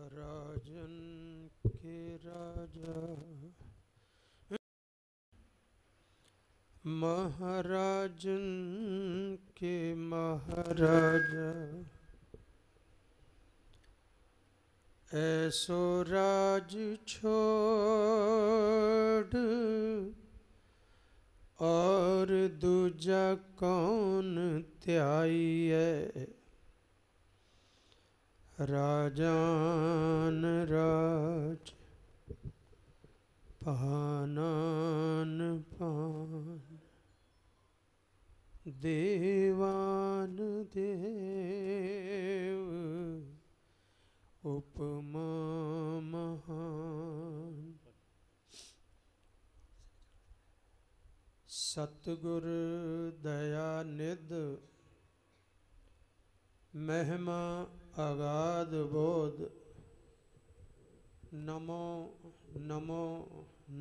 राजन के राजा महाराजन के महाराजा ऐसो राज छोड़ और दूजा कौन त्याइए। राजान राज पानान पान देवान देव उपमा महान। सतगुर दया निध महिमा अगाध बोध। नमो नमो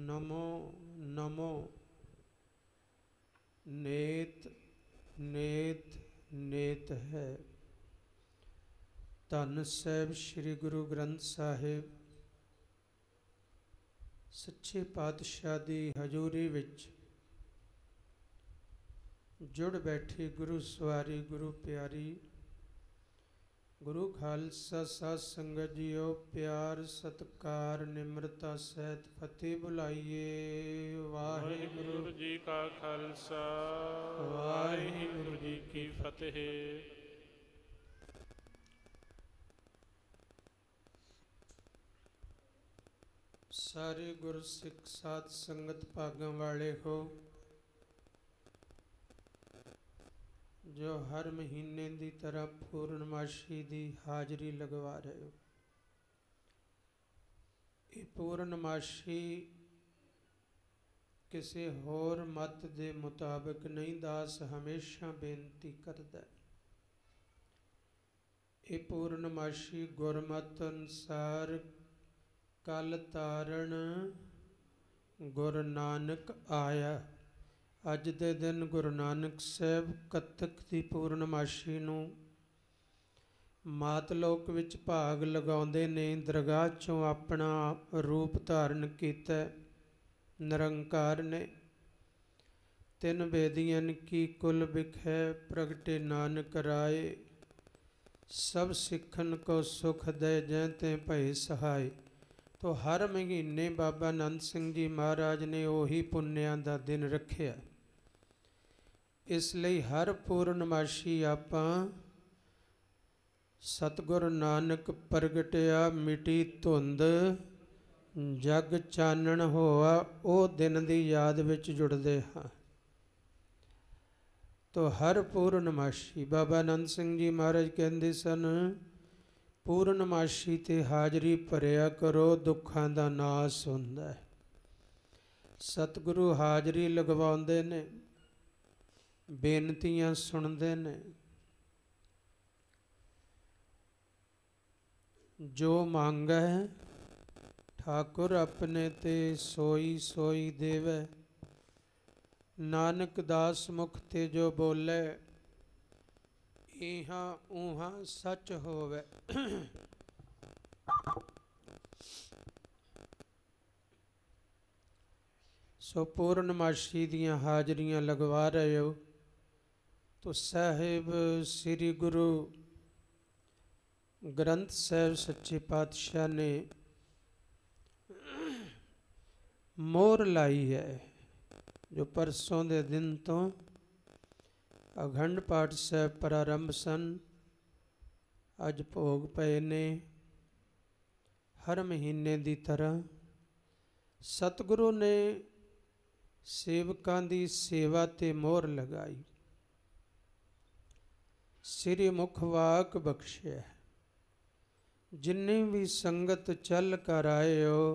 नमो नमो। नेत नेत नेत है। धन साहिब श्री गुरु ग्रंथ साहिब सच्चे पातशाह दी हजूरी विच जुड़ बैठी गुरु सवारी गुरु प्यारी गुरु खालसा साध संगत जीओ प्यार सत्कार निम्रता सहित फतेह बुलाइए। वाहिगुरु जी का खालसा वाहिगुरु जी की फतेह। सारे गुर सिख साध संगत भागों वाले हो जो हर महीने की तरह पूर्णमाशी की हाजरी लगवा रहे हो। ये पूर्णमाशी किसी होर मत के मुताबिक नहीं, दास हमेशा बेनती करता है। ये पूर्णमाशी गुरमत अनुसार कल तारण गुरु नानक आया। अज दे दिन गुरु नानक साहब कत्तक की पूर्णमाशी नूं मातलोक विच भाग लगाउंदे ने। दरगाह चों अपना रूप धारण कीता निरंकार ने। तिन बेदियन की कुल बिखै प्रगटे नानक राय। सब सिखन को सुख दे जैते भय सहाय। तो हर महीने बाबा नंद सिंह जी महाराज ने उही पुन्नियां दा दिन रखिया। इसलिए हर पूर्णमाशी आपां सतगुरु नानक प्रगटिया मिटी धुंध जग चानण होआ ओ दिन की याद विच जुड़ते हाँ। तो हर पूर्णमाशी बाबा नंद सिंह जी महाराज कहते सन पूर्णमाशी ते हाजरी भरिया करो दुखां दा नास हुंदा है। सतगुरु हाजरी लगवाउंदे ने बेनतियां सुनते ने। जो मांगै ठाकुर अपने ते सोई सोई देवै। नानक दास मुख ते जो बोले इहां उहां सच होवे। सो पूर्णमाशी दियां हाजरियां लगवा रहे हो तो साहिब श्री गुरु ग्रंथ साहिब सच्चे पातशाह ने मोहर लाई है। जो परसों के दिन तो अखंड पाठ साहिब प्रारंभ सन अज भोग पे ने। हर महीने की तरह सतगुरु ने सेवकां दी सेवा ते मोहर लगाई। श्री मुखवाक बख्शे जिन्नी भी संगत चल कर आए हो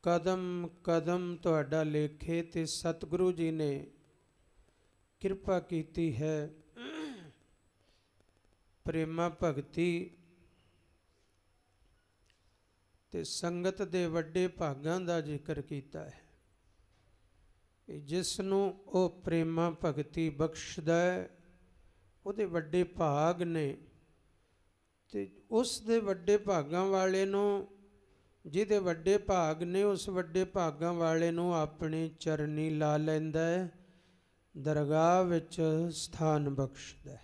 कदम कदम तुहाडा लेखे ते सतगुरु जी ने कृपा कीती है। प्रेमा भगती ते संगत दे वड्डे भागां दा जिक्र कीता है। जिसनों वो प्रेमा भगती बख्शदा है उहदे वड्डे भाग ने। ਤੇ ਉਸ ਦੇ ਵੱਡੇ ਭਾਗਾਂ ਵਾਲੇ ਨੂੰ, ਜਿਹਦੇ ਵੱਡੇ ਭਾਗ ਨੇ, ਉਸ ਵੱਡੇ ਭਾਗਾਂ ਵਾਲੇ ਨੂੰ ਆਪਣੇ ਚਰਨੀ ਲਾ ਲੈਂਦਾ ਹੈ, ਦਰਗਾਹ ਵਿੱਚ ਸਥਾਨ ਬਖਸ਼ਦਾ ਹੈ।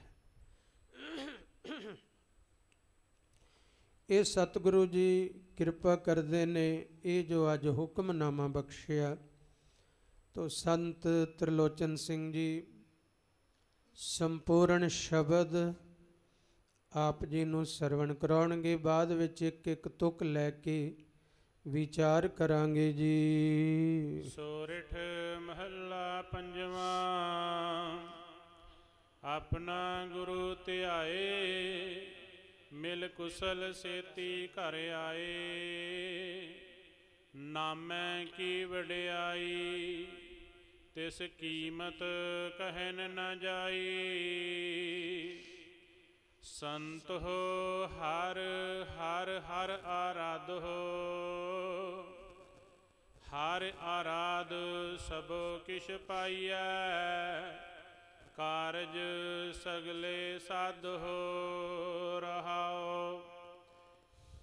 ਇਹ ਸਤਿਗੁਰੂ ਜੀ ਕਿਰਪਾ ਕਰਦੇ ਨੇ। ਇਹ ਜੋ ਅੱਜ ਹੁਕਮਨਾਮਾ ਬਖਸ਼ਿਆ ਤੋ ਸੰਤ ਤ੍ਰਿਲੋਚਨ ਸਿੰਘ ਜੀ ਸੰਪੂਰਨ ਸ਼ਬਦ ਆਪ ਜੀ ਨੂੰ ਸਰਵਣ ਕਰਾਉਣਗੇ। ਬਾਅਦ ਵਿੱਚ ਇੱਕ ਇੱਕ ਤੁਕ ਲੈ ਕੇ ਵਿਚਾਰ ਕਰਾਂਗੇ ਜੀ। ਸੋਰਠ ਮਹੱਲਾ ਪੰਜਵਾਂ। ਆਪਣਾ ਗੁਰੂ ਧਿਆਏ, ਮਿਲ ਕੁਸਲ ਸੇਤੀ ਘਰ ਆਏ। ਨਾਮੈ ਕੀ ਵਡਿਆਈ, ਤਿਸ ਕੀਮਤ ਕਹਿਨ ਨ ਜਾਈ। ਸੰਤ ਹੋ ਹਰ ਹਰ ਹਰ ਆਰਾਧ ਹੋ, ਹਰ ਆਰਾਧ ਸਭੋ ਕਿਛ ਪਾਈਐ। ਕਾਰਜ ਸਗਲੇ ਸਾਧ ਹੋ ਰਹਾਓ।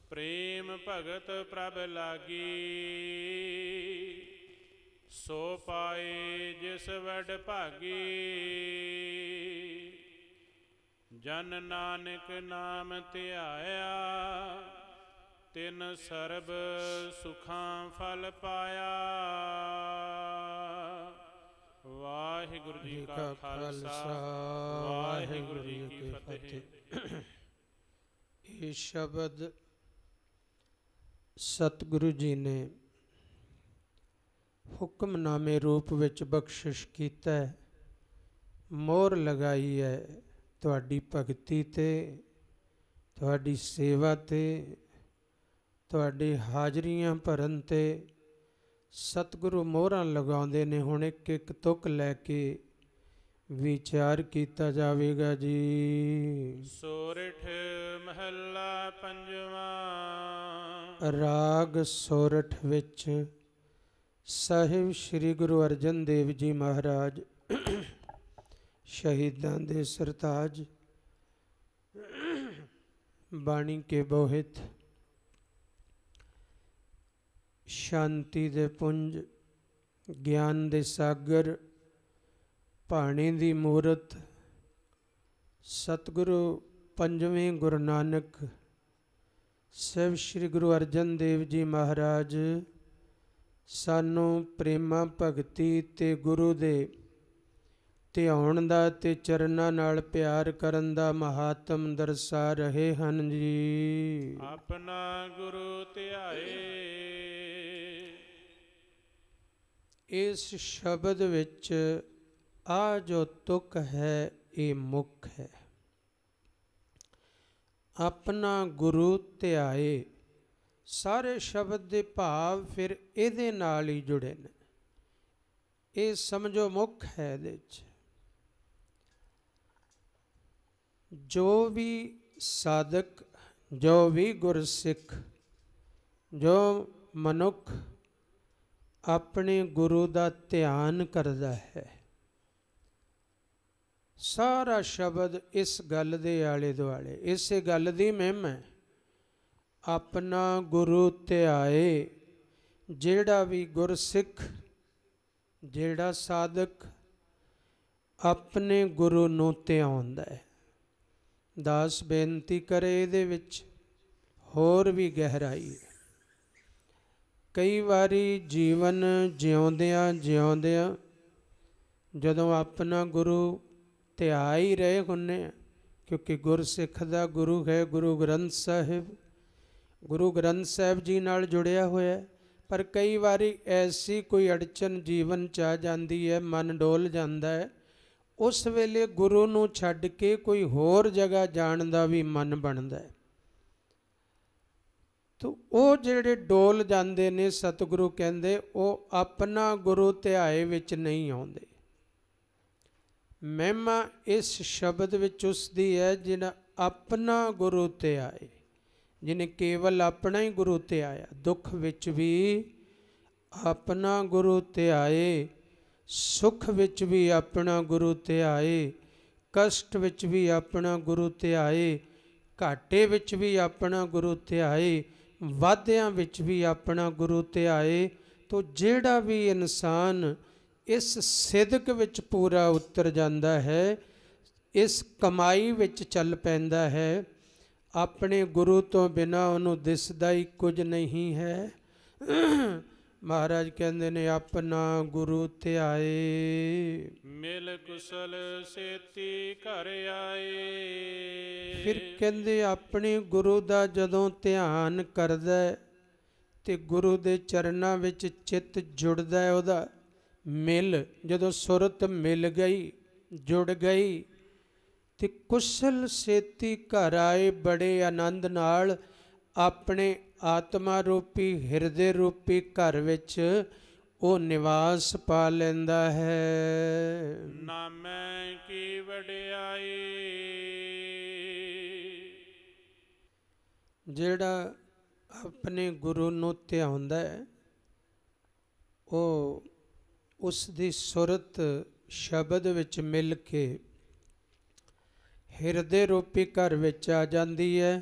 ਪ੍ਰੇਮ ਭਗਤ ਪ੍ਰਭ ਲਾਗੀ, ਸੋ ਪਾਏ ਜਿਸ ਵਡ ਭਾਗੀ। ਜਨ ਨਾਨਕ ਨਾਮ ਧਿਆਇਆ, ਤਿਨ ਸਰਬ ਸੁਖਾਂ ਫਲ ਪਾਇਆ। ਵਾਹਿਗੁਰੂ ਜੀ ਕਾ ਖਾਲਸਾ, ਵਾਹਿਗੁਰੂ ਜੀ ਕੀ ਫਤਿਹ। ਇਹ ਸ਼ਬਦ ਸਤਿਗੁਰੂ ਜੀ ਨੇ ਹੁਕਮਨਾਮੇ ਰੂਪ ਵਿੱਚ ਬਖਸ਼ਿਸ਼ ਕੀਤਾ ਹੈ, ਮੋਹਰ ਲਗਾਈ ਹੈ ਤੁਹਾਡੀ ਭਗਤੀ ਤੇ, ਤੁਹਾਡੀ ਸੇਵਾ ਤੇ, ਤੁਹਾਡੇ ਹਾਜ਼ਰੀਆਂ ਭਰਨ ਤੇ। ਸਤਿਗੁਰੂ ਮੋਹਰਾਂ ਲਗਾਉਂਦੇ ਨੇ। ਹੁਣ ਇੱਕ ਇੱਕ ਤੁਕ ਲੈ ਕੇ ਵਿਚਾਰ ਕੀਤਾ ਜਾਵੇਗਾ ਜੀ। ਸੋਰਠ ਮਹੱਲਾ ਪੰਜਵਾਂ। ਰਾਗ ਸੋਰਠ ਵਿੱਚ ਸਾਹਿਬ ਸ੍ਰੀ ਗੁਰੂ ਅਰਜਨ ਦੇਵ ਜੀ ਮਹਾਰਾਜ ਸ਼ਹੀਦਾਂ ਦੇ ਸਰਤਾਜ, ਬਾਣੀ ਕੇ ਬੋਹਿਤ, ਸ਼ਾਂਤੀ ਦੇ ਪੁੰਜ, ਗਿਆਨ ਦੇ ਸਾਗਰ, ਭਾਣੇ ਦੀ ਮੂਰਤ, ਸਤਿਗੁਰੂ ਪੰਜਵੇਂ ਗੁਰੂ ਨਾਨਕ ਸਾਹਿਬ ਸ੍ਰੀ ਗੁਰੂ ਅਰਜਨ ਦੇਵ ਜੀ ਮਹਾਰਾਜ ਸਾਨੂੰ ਪ੍ਰੇਮਾ ਭਗਤੀ ਤੇ ਗੁਰੂ ਦੇ ਧਿਆਉਣ ਦਾ ਤੇ ਚਰਨਾਂ ਨਾਲ ਪਿਆਰ ਕਰਨ ਦਾ ਮਹਾਤਮ ਦਰਸਾ ਰਹੇ ਹਨ ਜੀ। ਆਪਣਾ ਗੁਰੂ ਧਿਆਏ। ਇਸ ਸ਼ਬਦ ਵਿੱਚ ਆ ਜੋ ਤੁਕ ਹੈ ਇਹ ਮੁੱਖ ਹੈ। ਆਪਣਾ ਗੁਰੂ ਧਿਆਏ, ਸਾਰੇ ਸ਼ਬਦ ਦੇ ਭਾਵ ਫਿਰ ਇਹਦੇ ਨਾਲ ਹੀ ਜੁੜੇ ਨੇ। ਇਹ ਸਮਝੋ ਮੁੱਖ ਹੈ ਇਹਦੇ 'ਚ। ਜੋ ਵੀ ਸਾਧਕ, ਜੋ ਵੀ ਗੁਰਸਿੱਖ, ਜੋ ਮਨੁੱਖ ਆਪਣੇ ਗੁਰੂ ਦਾ ਧਿਆਨ ਕਰਦਾ ਹੈ, ਸਾਰਾ ਸ਼ਬਦ ਇਸ ਗੱਲ ਦੇ ਆਲੇ ਦੁਆਲੇ, ਇਸੇ ਗੱਲ ਦੀ ਮਹਿਮਾ ਹੈ। ਆਪਣਾ ਗੁਰੂ ਧਿਆਏ। ਜਿਹੜਾ ਵੀ ਗੁਰਸਿੱਖ, ਜਿਹੜਾ ਸਾਧਕ ਆਪਣੇ ਗੁਰੂ ਨੂੰ ਧਿਆਉਂਦਾ ਹੈ, ਦਾਸ ਬੇਨਤੀ ਕਰੇ ਇਹਦੇ ਵਿੱਚ ਹੋਰ ਵੀ ਗਹਿਰਾਈ ਹੈ। ਕਈ ਵਾਰੀ ਜੀਵਨ ਜਿਉਂਦਿਆਂ ਜਿਉਂਦਿਆਂ ਜਦੋਂ ਆਪਣਾ ਗੁਰੂ ਧਿਆ ਹੀ ਰਹੇ ਹੁੰਦੇ ਆ, ਕਿਉਂਕਿ ਗੁਰਸਿੱਖ ਦਾ ਗੁਰੂ ਹੈ ਗੁਰੂ ਗ੍ਰੰਥ ਸਾਹਿਬ, ਗੁਰੂ ਗ੍ਰੰਥ ਸਾਹਿਬ ਜੀ ਨਾਲ ਜੁੜਿਆ ਹੋਇਆ। ਪਰ ਕਈ ਵਾਰੀ ਐਸੀ ਕੋਈ ਅੜਚਨ ਜੀਵਨ 'ਚ ਆ ਜਾਂਦੀ ਹੈ, ਮਨ ਡੋਲ ਜਾਂਦਾ ਹੈ, ਉਸ ਵੇਲੇ ਗੁਰੂ ਨੂੰ ਛੱਡ ਕੇ ਕੋਈ ਹੋਰ ਜਗ੍ਹਾ ਜਾਣ ਦਾ ਵੀ ਮਨ ਬਣਦਾ ਹੈ। ਤੋ ਉਹ ਜਿਹੜੇ ਡੋਲ ਜਾਂਦੇ ਨੇ, ਸਤਿਗੁਰੂ ਕਹਿੰਦੇ ਉਹ ਆਪਣਾ ਗੁਰੂ ਧਿਆਏ ਵਿੱਚ ਨਹੀਂ ਆਉਂਦੇ। ਮਹਿਮਾ ਇਸ ਸ਼ਬਦ ਵਿੱਚ ਉਸ ਦੀ ਹੈ ਜਿਹਨਾਂ ਆਪਣਾ ਗੁਰੂ ਧਿਆਏ, ਜਿਹਨੇ ਕੇਵਲ ਆਪਣਾ ਹੀ ਗੁਰੂ ਧਿਆਇਆ, ਦੁੱਖ ਵਿੱਚ ਵੀ ਆਪਣਾ ਗੁਰੂ ਧਿਆਏ, ਸੁਖ ਵਿੱਚ ਵੀ ਆਪਣਾ ਗੁਰੂ ਧਿਆਏ, ਕਸ਼ਟ ਵਿੱਚ ਵੀ ਆਪਣਾ ਗੁਰੂ ਧਿਆਏ, ਘਾਟੇ ਵਿੱਚ ਵੀ ਆਪਣਾ ਗੁਰੂ ਧਿਆਏ, ਵਾਧਿਆਂ ਵਿੱਚ ਵੀ ਆਪਣਾ ਗੁਰੂ ਧਿਆਏ। ਤੋ ਜਿਹੜਾ ਵੀ ਇਨਸਾਨ ਇਸ ਸਿਦਕ ਵਿੱਚ ਪੂਰਾ ਉਤਰ ਜਾਂਦਾ ਹੈ, ਇਸ ਕਮਾਈ ਵਿੱਚ ਚੱਲ ਪੈਂਦਾ ਹੈ, ਆਪਣੇ ਗੁਰੂ ਤੋਂ ਬਿਨਾਂ ਉਹਨੂੰ ਦਿਸਦਾ ਹੀ ਕੁਝ ਨਹੀਂ ਹੈ। ਮਹਾਰਾਜ ਕਹਿੰਦੇ ਨੇ ਆਪਣਾ ਗੁਰੂ ਧਿਆਏ, ਮਿਲ ਕੁਸਲ ਸੇਤੀ ਘਰ ਆਏ। ਫਿਰ ਕਹਿੰਦੇ ਆਪਣੇ ਗੁਰੂ ਦਾ ਜਦੋਂ ਧਿਆਨ ਕਰਦਾ ਤੇ ਗੁਰੂ ਦੇ ਚਰਨਾਂ ਵਿੱਚ ਚਿੱਤ ਜੁੜਦਾ ਹੈ, ਉਹਦਾ ਮਿਲ ਜਦੋਂ ਸੁਰਤ ਮਿਲ ਗਈ, ਜੁੜ ਗਈ, ਤੇ ਕੁਸ਼ਲ ਸੇਤੀ ਘਰ ਆਏ, ਬੜੇ ਆਨੰਦ ਨਾਲ ਆਪਣੇ ਆਤਮਾ ਰੂਪੀ ਹਿਰਦੇ ਰੂਪੀ ਘਰ ਵਿੱਚ ਉਹ ਨਿਵਾਸ ਪਾ ਲੈਂਦਾ ਹੈ। ਨਾਮੈ ਕੀ ਵਡਿਆਈ, ਜਿਹੜਾ ਆਪਣੇ ਗੁਰੂ ਨੂੰ ਧਿਆਉਂਦਾ ਹੈ, ਉਹ ਉਸ ਦੀ ਸੁਰਤ ਸ਼ਬਦ ਵਿੱਚ ਮਿਲ ਕੇ ਹਿਰਦੇ ਰੂਪੀ ਘਰ ਵਿੱਚ ਆ ਜਾਂਦੀ ਹੈ।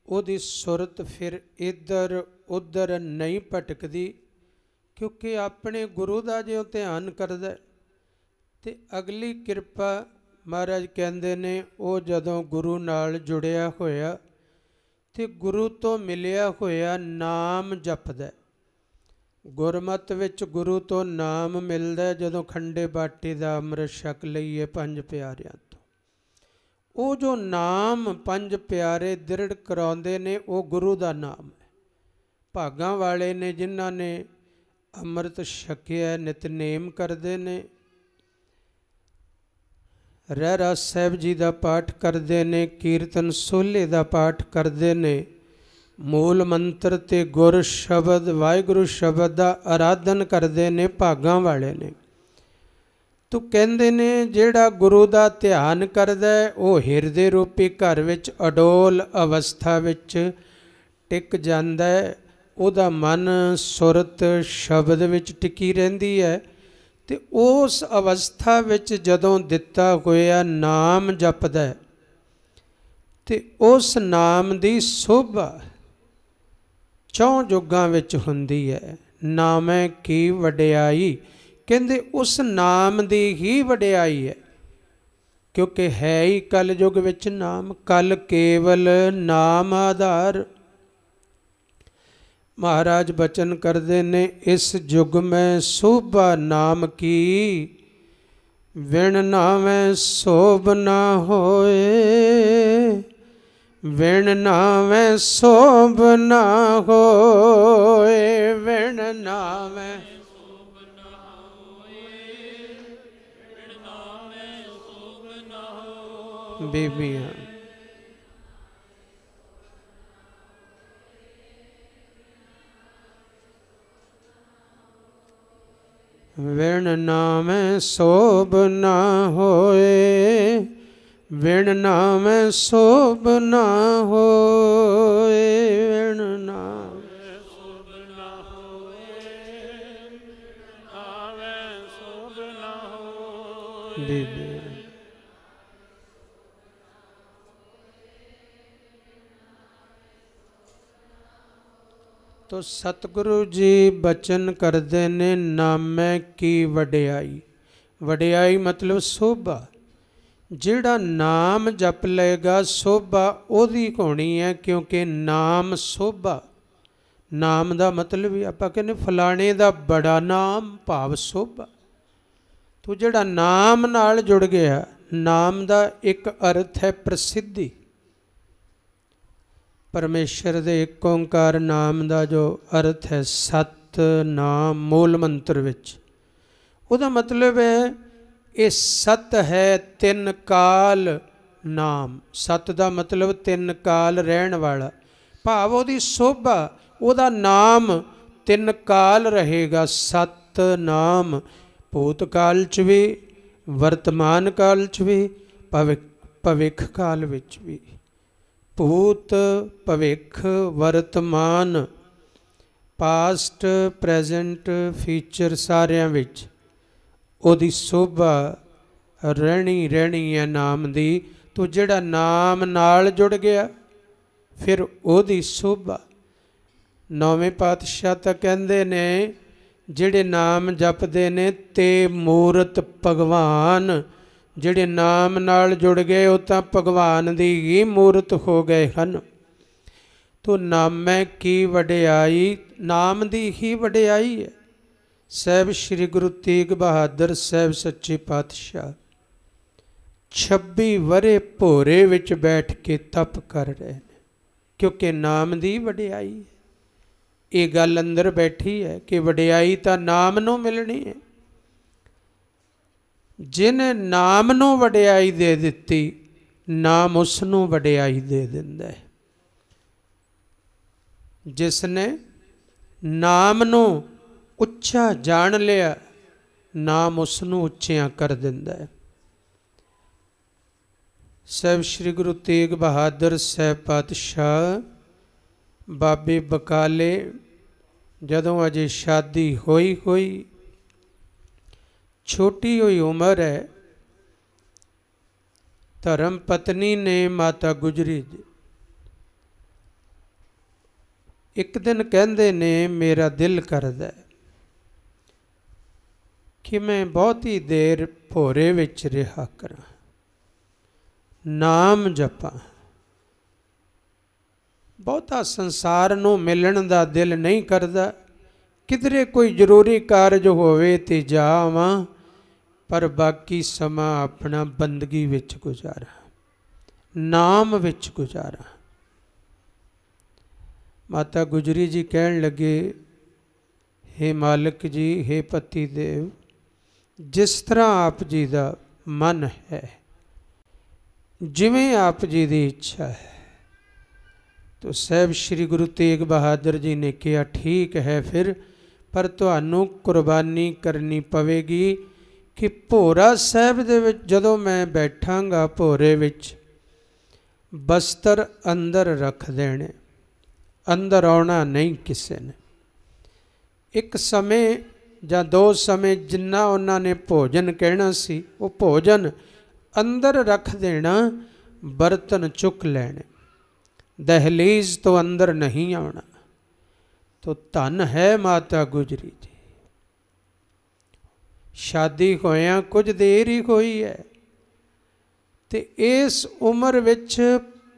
ਉਹਦੀ ਸੁਰਤ ਫਿਰ ਇੱਧਰ ਉੱਧਰ ਨਹੀਂ ਭਟਕਦੀ, ਕਿਉਂਕਿ ਆਪਣੇ ਗੁਰੂ ਦਾ ਜੇ ਉਹ ਧਿਆਨ ਕਰਦਾ ਤੇ ਅਗਲੀ ਕਿਰਪਾ ਮਹਾਰਾਜ ਕਹਿੰਦੇ ਨੇ ਉਹ ਜਦੋਂ ਗੁਰੂ ਨਾਲ ਜੁੜਿਆ ਹੋਇਆ ਤੇ ਗੁਰੂ ਤੋਂ ਮਿਲਿਆ ਹੋਇਆ ਨਾਮ ਜਪਦਾ। ਗੁਰਮਤਿ ਵਿੱਚ ਗੁਰੂ ਤੋਂ ਨਾਮ ਮਿਲਦਾ ਜਦੋਂ ਖੰਡੇ ਬਾਟੇ ਦਾ ਅੰਮ੍ਰਿਤ ਛਕ ਲਈਏ ਪੰਜ ਪਿਆਰਿਆਂ ਤੋਂ। ਉਹ ਜੋ ਨਾਮ ਪੰਜ ਪਿਆਰੇ ਦ੍ਰਿੜ ਕਰਾਉਂਦੇ ਨੇ, ਉਹ ਗੁਰੂ ਦਾ ਨਾਮ ਹੈ। ਭਾਗਾਂ ਵਾਲੇ ਨੇ ਜਿਨ੍ਹਾਂ ਨੇ ਅੰਮ੍ਰਿਤ ਛਕਿਆ, ਨਿਤਨੇਮ ਕਰਦੇ ਨੇ, ਰਹਿਰਾਸ ਸਾਹਿਬ ਜੀ ਦਾ ਪਾਠ ਕਰਦੇ ਨੇ, ਕੀਰਤਨ ਸੋਹਲੇ ਦਾ ਪਾਠ ਕਰਦੇ ਨੇ, ਮੂਲ ਮੰਤਰ ਤੇ ਗੁਰ ਸ਼ਬਦ ਵਾਹਿਗੁਰੂ ਸ਼ਬਦ ਦਾ ਆਰਾਧਨ ਕਰਦੇ ਨੇ, ਭਾਗਾਂ ਵਾਲੇ ਨੇ। ਤੋ ਕਹਿੰਦੇ ਨੇ ਜਿਹੜਾ ਗੁਰੂ ਦਾ ਧਿਆਨ ਕਰਦਾ ਉਹ ਹਿਰਦੇ ਰੂਪੀ ਘਰ ਵਿੱਚ ਅਡੋਲ ਅਵਸਥਾ ਵਿੱਚ ਟਿਕ ਜਾਂਦਾ ਹੈ, ਉਹਦਾ ਮਨ ਸੁਰਤ ਸ਼ਬਦ ਵਿੱਚ ਟਿਕੀ ਰਹਿੰਦੀ ਹੈ। ਤੇ ਉਸ ਅਵਸਥਾ ਵਿੱਚ ਜਦੋਂ ਦਿੱਤਾ ਹੋਇਆ ਨਾਮ ਜਪਦਾ ਤੇ ਉਸ ਨਾਮ ਦੀ ਸੋਭਾ ਚੌਂ ਯੁੱਗਾਂ ਵਿੱਚ ਹੁੰਦੀ ਹੈ। ਨਾਮੈ ਕੀ ਵਡਿਆਈ, ਕਹਿੰਦੇ ਉਸ ਨਾਮ ਦੀ ਹੀ ਵਡਿਆਈ ਹੈ, ਕਿਉਂਕਿ ਹੈ ਹੀ ਕਲਯੁਗ ਵਿੱਚ ਨਾਮ, ਕਲ ਕੇਵਲ ਨਾਮ ਆਧਾਰ। ਮਹਾਰਾਜ ਬਚਨ ਕਰਦੇ ਨੇ ਇਸ ਯੁਗ ਮੈਂ ਸੋਭਾ ਨਾਮ ਕੀ, ਵਿਣ ਨਾਵੇਂ ਸੋਭ ਨਾ ਹੋਏ, ਵਿਣ ਨਾਵੇਂ ਸੋਭ ਨਾ ਹੋਏ, ਵਿਣ ਨਾਵੇਂ ਬੀਬੀਆਂ। ਵਿਣ ਨਾਮੈ ਸੋਭ ਨਾ ਹੋਏ, ਵਿਣ ਨਾਮੈ ਸੋਭ ਨਾ ਹੋਏ, ਵਿਣ ਨਾਮੈ ਸੋਭ ਨਾ ਹੋਏ, ਨਾਮੈ ਸੋਭ ਨਾ ਹੋਏ। ਬੀਬੀਆਂ ਤੋ ਸਤਿਗੁਰੂ ਜੀ ਬਚਨ ਕਰਦੇ ਨੇ ਨਾਮੈ ਕੀ ਵਡਿਆਈ। ਵਡਿਆਈ ਮਤਲਬ ਸੋਭਾ। ਜਿਹੜਾ ਨਾਮ ਜਪ ਲਏਗਾ ਸੋਭਾ ਉਹਦੀ ਹੋਣੀ ਹੈ, ਕਿਉਂਕਿ ਨਾਮ ਸੋਭਾ। ਨਾਮ ਦਾ ਮਤਲਬ ਵੀ ਆਪਾਂ ਕਹਿੰਦੇ ਫਲਾਣੇ ਦਾ ਬੜਾ ਨਾਮ, ਭਾਵ ਸੋਭਾ। ਤੋ ਜਿਹੜਾ ਨਾਮ ਨਾਲ ਜੁੜ ਗਿਆ, ਨਾਮ ਦਾ ਇੱਕ ਅਰਥ ਹੈ ਪ੍ਰਸਿੱਧੀ। ਪਰਮੇਸ਼ਰ ਦੇ ਇੱਕ ਓਂਕਾਰ ਨਾਮ ਦਾ ਜੋ ਅਰਥ ਹੈ ਸਤ ਨਾਮ ਮੂਲ ਮੰਤਰ ਵਿੱਚ, ਉਹਦਾ ਮਤਲਬ ਹੈ ਇਹ ਸਤ ਹੈ ਤਿੰਨ ਕਾਲ ਨਾਮ। ਸਤ ਦਾ ਮਤਲਬ ਤਿੰਨ ਕਾਲ ਰਹਿਣ ਵਾਲਾ, ਭਾਵ ਉਹਦੀ ਸੋਭਾ, ਉਹਦਾ ਨਾਮ ਤਿੰਨ ਕਾਲ ਰਹੇਗਾ। ਸਤ ਨਾਮ ਭੂਤ ਕਾਲ 'ਚ ਵੀ, ਵਰਤਮਾਨ ਕਾਲ 'ਚ ਵੀ, ਭਵਿੱਖ ਕਾਲ ਵਿੱਚ ਵੀ। ਭੂਤ ਭਵਿੱਖ ਵਰਤਮਾਨ, ਪਾਸਟ ਪ੍ਰੈਜ਼ੈਂਟ ਫਿਊਚਰ, ਸਾਰਿਆਂ ਵਿੱਚ ਉਹਦੀ ਸੋਭਾ ਰਹਿਣੀ ਰਹਿਣੀ ਹੈ ਨਾਮ ਦੀ। ਤੋ ਜਿਹੜਾ ਨਾਮ ਨਾਲ ਜੁੜ ਗਿਆ, फिर ओदी शोभा। नौवें पातशाह तां कहंदे ने जिहड़े नाम जपदे ने ते मूरत भगवान, जिहड़े नाम नाल जुड़ गए वो तां भगवान दी ही मूरत हो गए हन। तो नामै की वडियाई, नाम दी ही वडियाई है। साहिब श्री गुरु तेग बहादुर साहिब सच्चे पातशाह 26 वरे भोरे विच बैठ के तप कर रहे हैं, क्योंकि नाम दी वडियाई है। ये गल अंदर बैठी है कि वडियाई तो नाम नूं मिलनी है। जिन्हें नाम नूं वडियाई दे दिती, नाम उसनूं वडियाई दे दिंदा है। जिसने नाम नूं उच्चा जान लिया, नाम उसनूं उच्चियां कर दिंदा है। साहिब श्री गुरु तेग बहादुर साहिब पातशाह बाबे बकाले जदों अजे शादी होई छोटी हुई उम्र है, धर्म पत्नी ने माता गुजरी जी एक दिन कहंदे ने मेरा दिल करदा है कि मैं बहुत ही देर भोरे विच रहा करा, नाम जपा। बहुता संसार नूं मिलण दा दिल नहीं करदा, किधरे कोई जरूरी कारज होवे ते जावां, पर बाकी समा अपना बंदगी विच गुजारा, नाम विच गुजारा। माता गुजरी जी कहन लगे, हे मालिक जी, हे पति देव, जिस तरह आप जी दा मन है, जिवें आप जी दी इच्छा है। तो साहिब श्री गुरु तेग बहादुर जी ने कहा ठीक है फिर, पर तुहानू कुर्बानी करनी पवेगी कि भोरा साहिब दे विच जदों मैं बैठांगा भोरे विच बस्तर अंदर रख देने, अंदर आना नहीं किसी ने। एक समय ਜਾਂ 2 समय जिन्ना उन्होंने भोजन कहना सी वो भोजन अंदर रख देना, बर्तन चुक लेने, दहलीज तो अंदर नहीं आना। तो धन है माता गुजरी जी। शादी होया कुछ देर ही हुई है, तो इस उम्र विच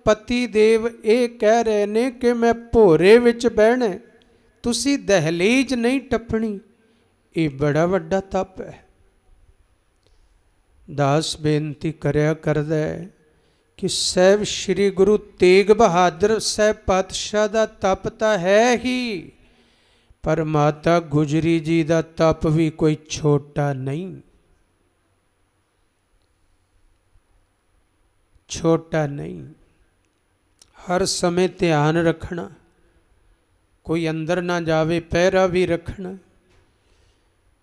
पति देव ये कह रहे ने कि मैं भोरे विच बहना, तुसी दहलीज नहीं टपनी। ये बड़ा वड्डा तप है। दास बेनती करया करदा है कि साहिब श्री गुरु तेग बहादुर साहिब पातशाह दा तप तां है ही, पर माता गुजरी जी दा तप भी कोई छोटा नहीं, छोटा नहीं। हर समय ध्यान रखना, कोई अंदर ना जावे, पहरा भी रखना,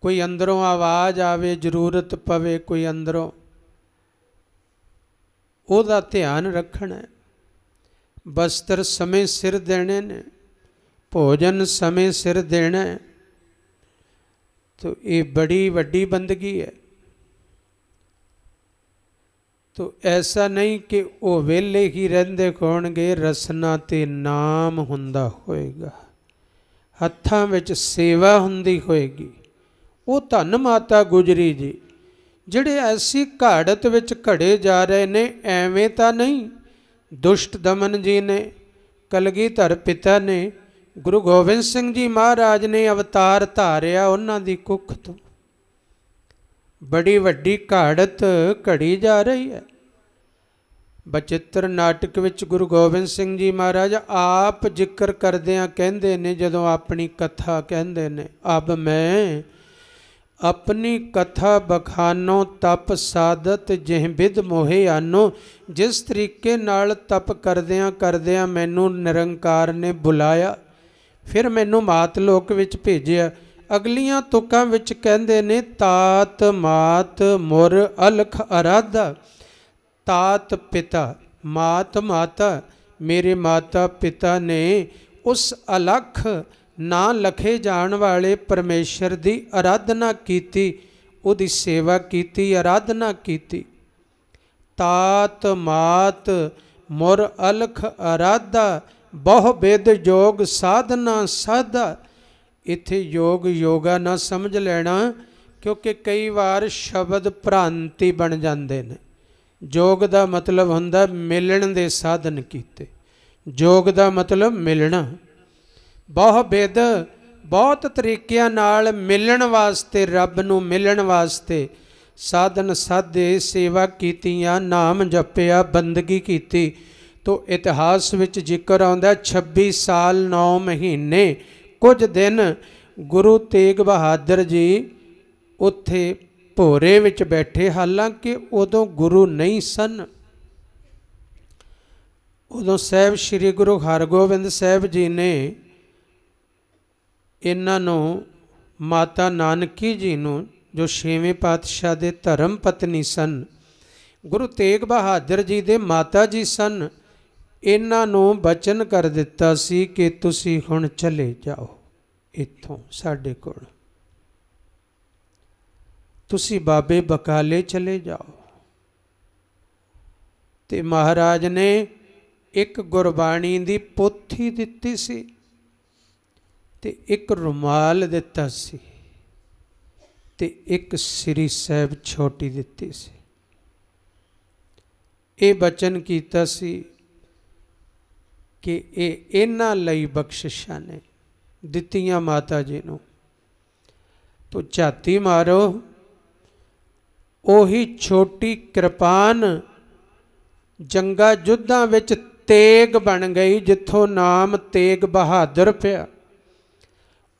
कोई अंदरों आवाज़ आवे, जरूरत पवे, कोई अंदरों ओदा ध्यान रखना। बस्तर समय सिर देने ने, भोजन समय सिर देना है। तो ये बड़ी वड्डी बंदगी है। तो ऐसा नहीं कि वो वेले ही रहंदे होणगे, रसना ते नाम हुंदा होएगा, हत्थां विच सेवा हुंदी होएगी। वो धन माता गुजरी जी जिहड़े ऐसी घाड़त विच घड़े जा रहे ने, एवें तां नहीं। दुष्ट दमन जी ने, कलगीधर पिता ने, गुरु गोबिंद सिंह जी महाराज ने अवतार धारिया उन्हां दी कुख तो। बड़ी वड्डी घाड़त घड़ी जा रही है। बचित्र नाटक विच गुरु गोबिंद सिंह जी महाराज आप जिक्र करदियां कहंदे ने, जदों अपनी कथा कहंदे ने, अब मैं अपनी कथा बखानो तप साधत जिह बिद मोहे आनो। जिस तरीके नाल तप करदियां करदियां मैनू निरंकार ने बुलाया, फिर मैनू मातलोक विच भेजिया। अगलियां तुकां विच कहंदे ने, तात मात मुर अलख अराधा। तात पिता, मात माता, मेरे माता पिता ने उस अलख ना लखे जान वाले परमेश्वर की आराधना की, उहदी सेवा की, आराधना की। तात मात मुर अलख आराधा ਬਹੁ ਬਿਦ ਯੋਗ ਸਾਧਨਾ ਸਾਧਾ। ਇੱਥੇ ਯੋਗ ਯੋਗਾ ਨਾ ਸਮਝ ਲੈਣਾ, ਕਿਉਂਕਿ ਕਈ ਵਾਰ ਸ਼ਬਦ ਭ੍ਰਾਂਤੀ ਬਣ ਜਾਂਦੇ ਨੇ। ਯੋਗ ਦਾ ਮਤਲਬ ਹੁੰਦਾ ਮਿਲਣ ਦੇ ਸਾਧਨ ਕੀਤੇ, ਯੋਗ ਦਾ ਮਤਲਬ ਮਿਲਣਾ। ਬਹੁ ਬਿਦ ਬਹੁਤ ਤਰੀਕਿਆਂ ਨਾਲ ਮਿਲਣ ਵਾਸਤੇ, ਰੱਬ ਨੂੰ ਮਿਲਣ ਵਾਸਤੇ ਸਾਧਨ ਸਾਧੇ, ਸੇਵਾ ਕੀਤੀਆਂ, ਨਾਮ ਜਪਿਆ, ਬੰਦਗੀ ਕੀਤੀ। ਤੋ ਇਤਿਹਾਸ ਵਿੱਚ ਜ਼ਿਕਰ ਆਉਂਦਾ 26 ਸਾਲ 9 ਮਹੀਨੇ ਕੁਝ ਦਿਨ ਗੁਰੂ ਤੇਗ ਬਹਾਦਰ ਜੀ ਉੱਥੇ ਭੋਰੇ ਵਿੱਚ ਬੈਠੇ। ਹਾਲਾਂਕਿ ਉਦੋਂ ਗੁਰੂ ਨਹੀਂ ਸਨ, ਉਦੋਂ ਸਾਹਿਬ ਸ੍ਰੀ ਗੁਰੂ ਹਰਗੋਬਿੰਦ ਸਾਹਿਬ ਜੀ ਨੇ ਇਹਨਾਂ ਨੂੰ, ਮਾਤਾ ਨਾਨਕੀ ਜੀ ਨੂੰ, ਜੋ 6ਵੇਂ ਪਾਤਸ਼ਾਹ ਦੇ ਧਰਮ ਪਤਨੀ ਸਨ, ਗੁਰੂ ਤੇਗ ਬਹਾਦਰ ਜੀ ਦੇ ਮਾਤਾ ਜੀ ਸਨ, ਇਹਨਾਂ ਨੂੰ ਬਚਨ ਕਰ ਦਿੱਤਾ ਸੀ ਕਿ ਤੁਸੀਂ ਹੁਣ ਚਲੇ ਜਾਓ ਇੱਥੋਂ ਸਾਡੇ ਕੋਲ, ਤੁਸੀਂ ਬਾਬੇ ਬਕਾਲੇ ਚਲੇ ਜਾਓ। ਤੇ ਮਹਾਰਾਜ ਨੇ ਇੱਕ ਗੁਰਬਾਣੀ ਦੀ ਪੋਥੀ ਦਿੱਤੀ ਸੀ ਤੇ ਇੱਕ ਰੁਮਾਲ ਦਿੱਤਾ ਸੀ ਤੇ ਇੱਕ ਸ੍ਰੀ ਸਾਹਿਬ ਛੋਟੀ ਦਿੱਤੀ ਸੀ। ਇਹ ਬਚਨ ਕੀਤਾ ਸੀ ਕਿ ਇਹ ਇਹਨਾਂ ਲਈ ਬਖਸ਼ਿਸ਼ਾਂ ਨੇ ਦਿੱਤੀਆਂ ਮਾਤਾ ਜੀ ਨੂੰ। ਤੋ ਝਾਤੀ ਮਾਰੋ, ਉਹੀ ਛੋਟੀ ਕਿਰਪਾਨ ਜੰਗਾ ਯੁੱਧਾਂ ਵਿੱਚ ਤੇਗ ਬਣ ਗਈ, ਜਿੱਥੋਂ ਨਾਮ ਤੇਗ ਬਹਾਦਰ ਪਿਆ।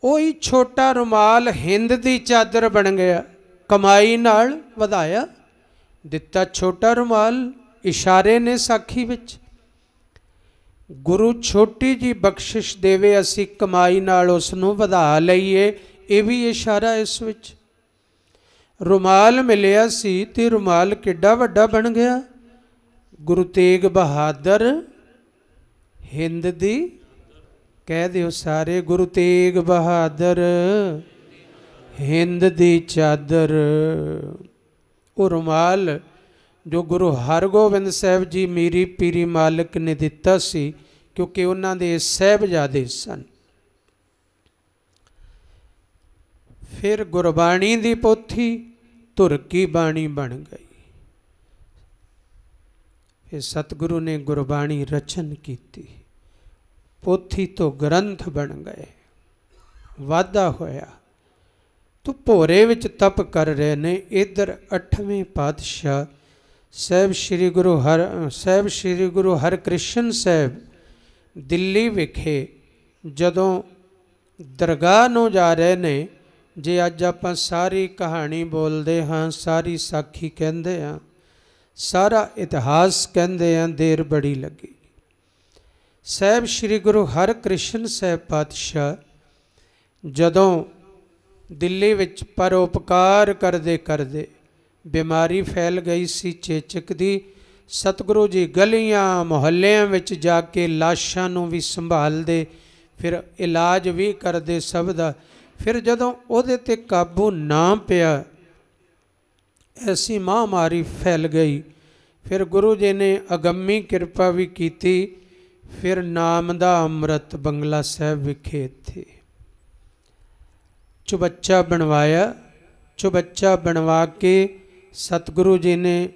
ਉਹੀ ਛੋਟਾ ਰੁਮਾਲ ਹਿੰਦ ਦੀ ਚਾਦਰ ਬਣ ਗਿਆ, ਕਮਾਈ ਨਾਲ ਵਧਾਇਆ, ਦਿੱਤਾ ਛੋਟਾ ਰੁਮਾਲ। ਇਸ਼ਾਰੇ ਨੇ ਸਾਖੀ ਵਿੱਚ, ਗੁਰੂ ਛੋਟੀ ਜੀ ਬਖਸ਼ਿਸ਼ ਦੇਵੇ, ਅਸੀਂ ਕਮਾਈ ਨਾਲ ਉਸ ਨੂੰ ਵਧਾ ਲਈਏ, ਇਹ ਵੀ ਇਸ਼ਾਰਾ ਇਸ ਵਿੱਚ। ਰੁਮਾਲ ਮਿਲਿਆ ਸੀ ਤੇ ਰੁਮਾਲ ਕਿੱਡਾ ਵੱਡਾ ਬਣ ਗਿਆ। ਗੁਰੂ ਤੇਗ ਬਹਾਦਰ ਹਿੰਦ ਦੀ, ਕਹਿ ਦਿਓ ਸਾਰੇ, ਗੁਰੂ ਤੇਗ ਬਹਾਦਰ ਹਿੰਦ ਦੀ ਚਾਦਰ। ਉਹ ਰੁਮਾਲ ਜੋ ਗੁਰੂ ਹਰਗੋਬਿੰਦ ਸਾਹਿਬ ਜੀ ਮੀਰੀ ਪੀਰੀ ਮਾਲਕ ਨੇ ਦਿੱਤਾ ਸੀ, ਕਿਉਂਕਿ ਉਹਨਾਂ ਦੇ ਸਾਹਿਬਜ਼ਾਦੇ ਸਨ। ਫਿਰ ਗੁਰਬਾਣੀ ਦੀ ਪੋਥੀ ਧੁਰ ਕੀ ਬਾਣੀ ਬਣ ਗਈ। ਫਿਰ ਸਤਿਗੁਰੂ ਨੇ ਗੁਰਬਾਣੀ ਰਚਨ ਕੀਤੀ, ਪੋਥੀ ਤੋਂ ਗ੍ਰੰਥ ਬਣ ਗਏ, ਵਾਧਾ ਹੋਇਆ। ਤੋ ਭੋਰੇ ਵਿੱਚ ਤਪ ਕਰ ਰਹੇ ਨੇ। ਇੱਧਰ 8ਵੇਂ ਪਾਤਸ਼ਾਹ ਸਾਹਿਬ ਸ੍ਰੀ ਗੁਰੂ ਹਰਕ੍ਰਿਸ਼ਨ ਸਾਹਿਬ ਦਿੱਲੀ ਵਿਖੇ ਜਦੋਂ ਦਰਗਾਹ ਨੂੰ ਜਾ ਰਹੇ ਨੇ। ਜੇ ਅੱਜ ਆਪਾਂ ਸਾਰੀ ਕਹਾਣੀ ਬੋਲਦੇ ਹਾਂ, ਸਾਰੀ ਸਾਖੀ ਕਹਿੰਦੇ ਹਾਂ, ਸਾਰਾ ਇਤਿਹਾਸ ਕਹਿੰਦੇ ਹਾਂ, ਦੇਰ ਬੜੀ ਲੱਗੀ। ਸਾਹਿਬ ਸ੍ਰੀ ਗੁਰੂ ਹਰਕ੍ਰਿਸ਼ਨ ਸਾਹਿਬ ਪਾਤਸ਼ਾਹ ਜਦੋਂ ਦਿੱਲੀ ਵਿੱਚ ਪਰਉਪਕਾਰ ਕਰਦੇ ਕਰਦੇ ਬਿਮਾਰੀ ਫੈਲ ਗਈ ਸੀ ਚੇਚਕ ਦੀ, ਸਤਿਗੁਰੂ ਜੀ ਗਲੀਆਂ ਮੁਹੱਲਿਆਂ ਵਿੱਚ ਜਾ ਕੇ ਲਾਸ਼ਾਂ ਨੂੰ ਵੀ ਸੰਭਾਲਦੇ, ਫਿਰ ਇਲਾਜ ਵੀ ਕਰਦੇ ਸਭ ਦਾ। ਫਿਰ ਜਦੋਂ ਉਹਦੇ 'ਤੇ ਕਾਬੂ ਨਾ ਪਿਆ, ਐਸੀ ਮਹਾਂਮਾਰੀ ਫੈਲ ਗਈ, ਫਿਰ ਗੁਰੂ ਜੀ ਨੇ ਅਗੰਮੀ ਕਿਰਪਾ ਵੀ ਕੀਤੀ। ਫਿਰ ਨਾਮ ਦਾ ਅੰਮ੍ਰਿਤ ਬੰਗਲਾ ਸਾਹਿਬ ਵਿਖੇ ਇੱਥੇ ਚੁਬੱਚਾ ਬਣਵਾਇਆ। ਚੁਬੱਚਾ ਬਣਵਾ ਕੇ ਸਤਿਗੁਰੂ ਜੀ ਨੇ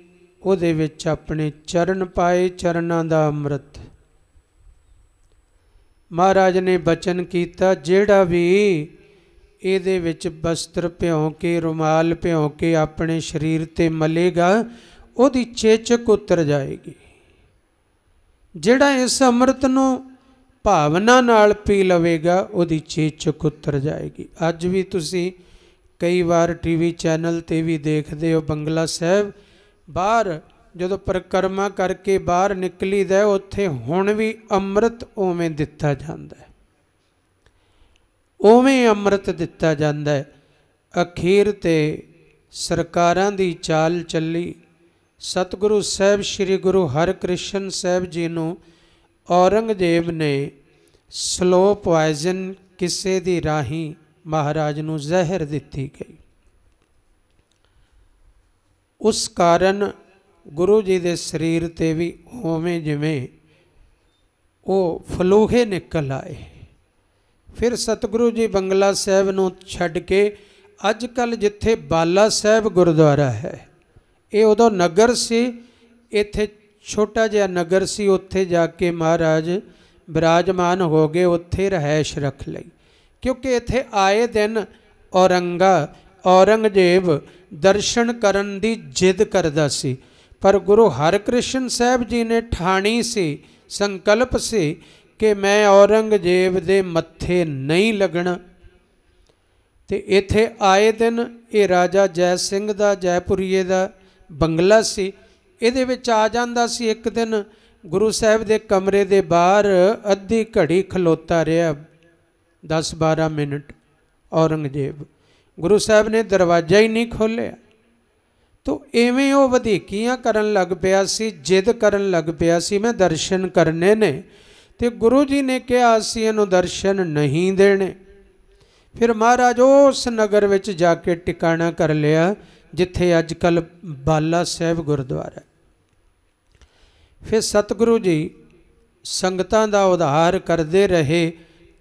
ਉਹਦੇ ਵਿੱਚ ਆਪਣੇ ਚਰਨ ਪਾਏ, ਚਰਨਾਂ ਦਾ ਅੰਮ੍ਰਿਤ। ਮਹਾਰਾਜ ਨੇ ਬਚਨ ਕੀਤਾ, ਜਿਹੜਾ ਵੀ ਇਹਦੇ ਵਿੱਚ ਬਸਤਰ ਭਿਉਂ ਕੇ, ਰੁਮਾਲ ਭਿਉਂ ਕੇ ਆਪਣੇ ਸਰੀਰ 'ਤੇ ਮਲੇਗਾ, ਉਹਦੀ ਚੇਚਕ ਉਤਰ ਜਾਏਗੀ। ਜਿਹੜਾ ਇਸ ਅੰਮ੍ਰਿਤ ਨੂੰ ਭਾਵਨਾ ਨਾਲ ਪੀ ਲਵੇਗਾ, ਉਹਦੀ ਚੇਚਕ ਉਤਰ ਜਾਏਗੀ। ਅੱਜ ਵੀ ਤੁਸੀਂ ਕਈ ਵਾਰ ਟੀਵੀ ਚੈਨਲ 'ਤੇ ਵੀ ਦੇਖਦੇ ਹੋ, ਬੰਗਲਾ ਸਾਹਿਬ ਬਾਹਰ ਜਦੋਂ ਪਰਿਕਰਮਾ ਕਰਕੇ ਬਾਹਰ ਨਿਕਲੀਦਾ, ਉੱਥੇ ਹੁਣ ਵੀ ਅੰਮ੍ਰਿਤ ਉਵੇਂ ਦਿੱਤਾ ਜਾਂਦਾ ਹੈ, ਉਵੇਂ ਅੰਮ੍ਰਿਤ ਦਿੱਤਾ ਜਾਂਦਾ ਹੈ। ਅਖੀਰ 'ਤੇ ਸਰਕਾਰਾਂ ਦੀ ਚਾਲ ਚੱਲੀ। ਸਤਿਗੁਰੂ ਸਾਹਿਬ ਸ੍ਰੀ ਗੁਰੂ ਹਰਕ੍ਰਿਸ਼ਨ ਸਾਹਿਬ ਜੀ ਨੂੰ ਔਰੰਗਜ਼ੇਬ ਨੇ ਸਲੋ ਪੋਇਜ਼ਨ ਕਿਸੇ ਦੀ ਰਾਹੀਂ ਮਹਾਰਾਜ ਨੂੰ ਜ਼ਹਿਰ ਦਿੱਤੀ ਗਈ। ਉਸ ਕਾਰਨ ਗੁਰੂ ਜੀ ਦੇ ਸਰੀਰ 'ਤੇ ਵੀ ਉਵੇਂ ਜਿਵੇਂ वो फलूहे निकल आए। फिर सतगुरु जी बंगला साहब नूं छड्ड के अजकल जिथे बाला साहब गुरुद्वारा है, ये उदों नगर सी, इत्थे छोटा जिहा नगर सी, उत्थे जाके महाराज विराजमान हो गए, उत्थे रहायश रख लई। क्योंकि इत्थे आए दिन औरंगजेब दर्शन करन दी जिद करदा सी, पर गुरु हरकृष्ण साहब जी ने ठाणी सी, संकल्प से कि मैं औरंगजेब दे मत्थे नहीं लगना। ते इत्थे आए दिन ये राजा जय सिंह दा जयपुरीए दा बंगला सी, इहदे विच आ जांदा सी। एक दिन गुरु साहब दे कमरे दे बाहर अद्धी घड़ी खलोता रहा, 10-12 मिनट औरंगजेब। गुरु साहब ने दरवाजा ही नहीं खोलिया। तो इवें वो वधीकियां करन लग पिया सी, जिद करन लग पिया सी, मैं दर्शन करने ने। तो गुरु जी ने कहा असीं इहनूं दर्शन नहीं देने। फिर महाराज उस नगर विच जाके टिकाणा कर लिया जिथे अजकल बाला साहब गुरुद्वारा। फिर सतगुरु जी संगतां दा उद्धार करते रहे।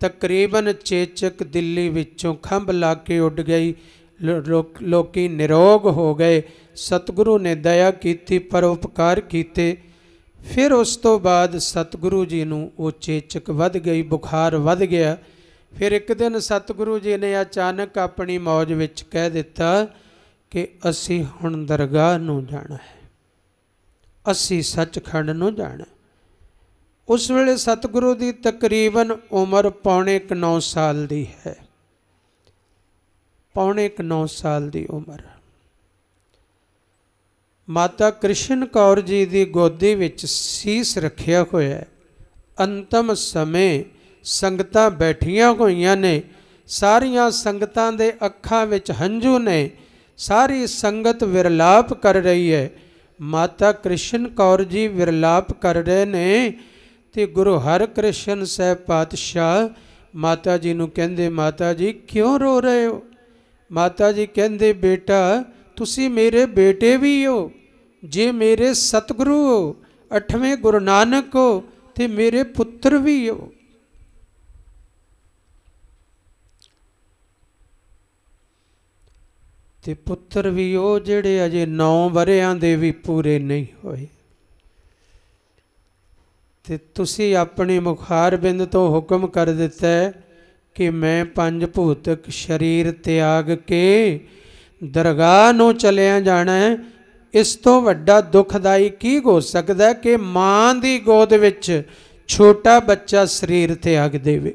तकरीबन चेचक दिल्ली विचों खंभ ला के उड़ गई, लोकी निरोग हो गए। सतगुरु ने दया की, परोपकार किए। फिर उस तो बाद सतगुरु जी नूं वो चेचक वध गई, बुखार वध गया। फिर एक दिन सतगुरु जी ने अचानक अपनी मौज विच कह दिता कि असी हुण दरगाह नूं जाना है, असी सचखंड नूं जाना। उस वेले सतगुरु की तकरीबन उम्र 8.9 साल की है, 8.9 साल की उम्र। माता कृष्ण कौर जी की गोदी विच सीस रखिया होया। अंतम समय संगतां बैठियां होईयां ने, सारियां संगतां दे अखां विच हंझू ने, सारी संगत विरलाप कर रही है। माता कृष्ण कौर जी विरलाप कर रहे ने ते गुरु हरकृष्ण साहब पातशाह माता जी नूं कहंदे, माता जी क्यों रो रहे हो? माता जी कहंदे, बेटा तुसी मेरे बेटे भी हो, जे मेरे सतगुरु हो, 8वें गुरु नानक हो, ते मेरे पुत्र भी हो। ते पुत्र भी हो जिहड़े अजे 9 वरियां दे भी पूरे नहीं होए। ते तुसी अपने मुखार बिंद तो हुक्म कर दिता है कि मैं 5 भूतक शरीर त्याग के दरगाह नूं चलिया जाना है। इस तो वड्डा दुखदाई की हो सकता है कि मां दी गोद विच छोटा बच्चा शरीर त्याग देवे।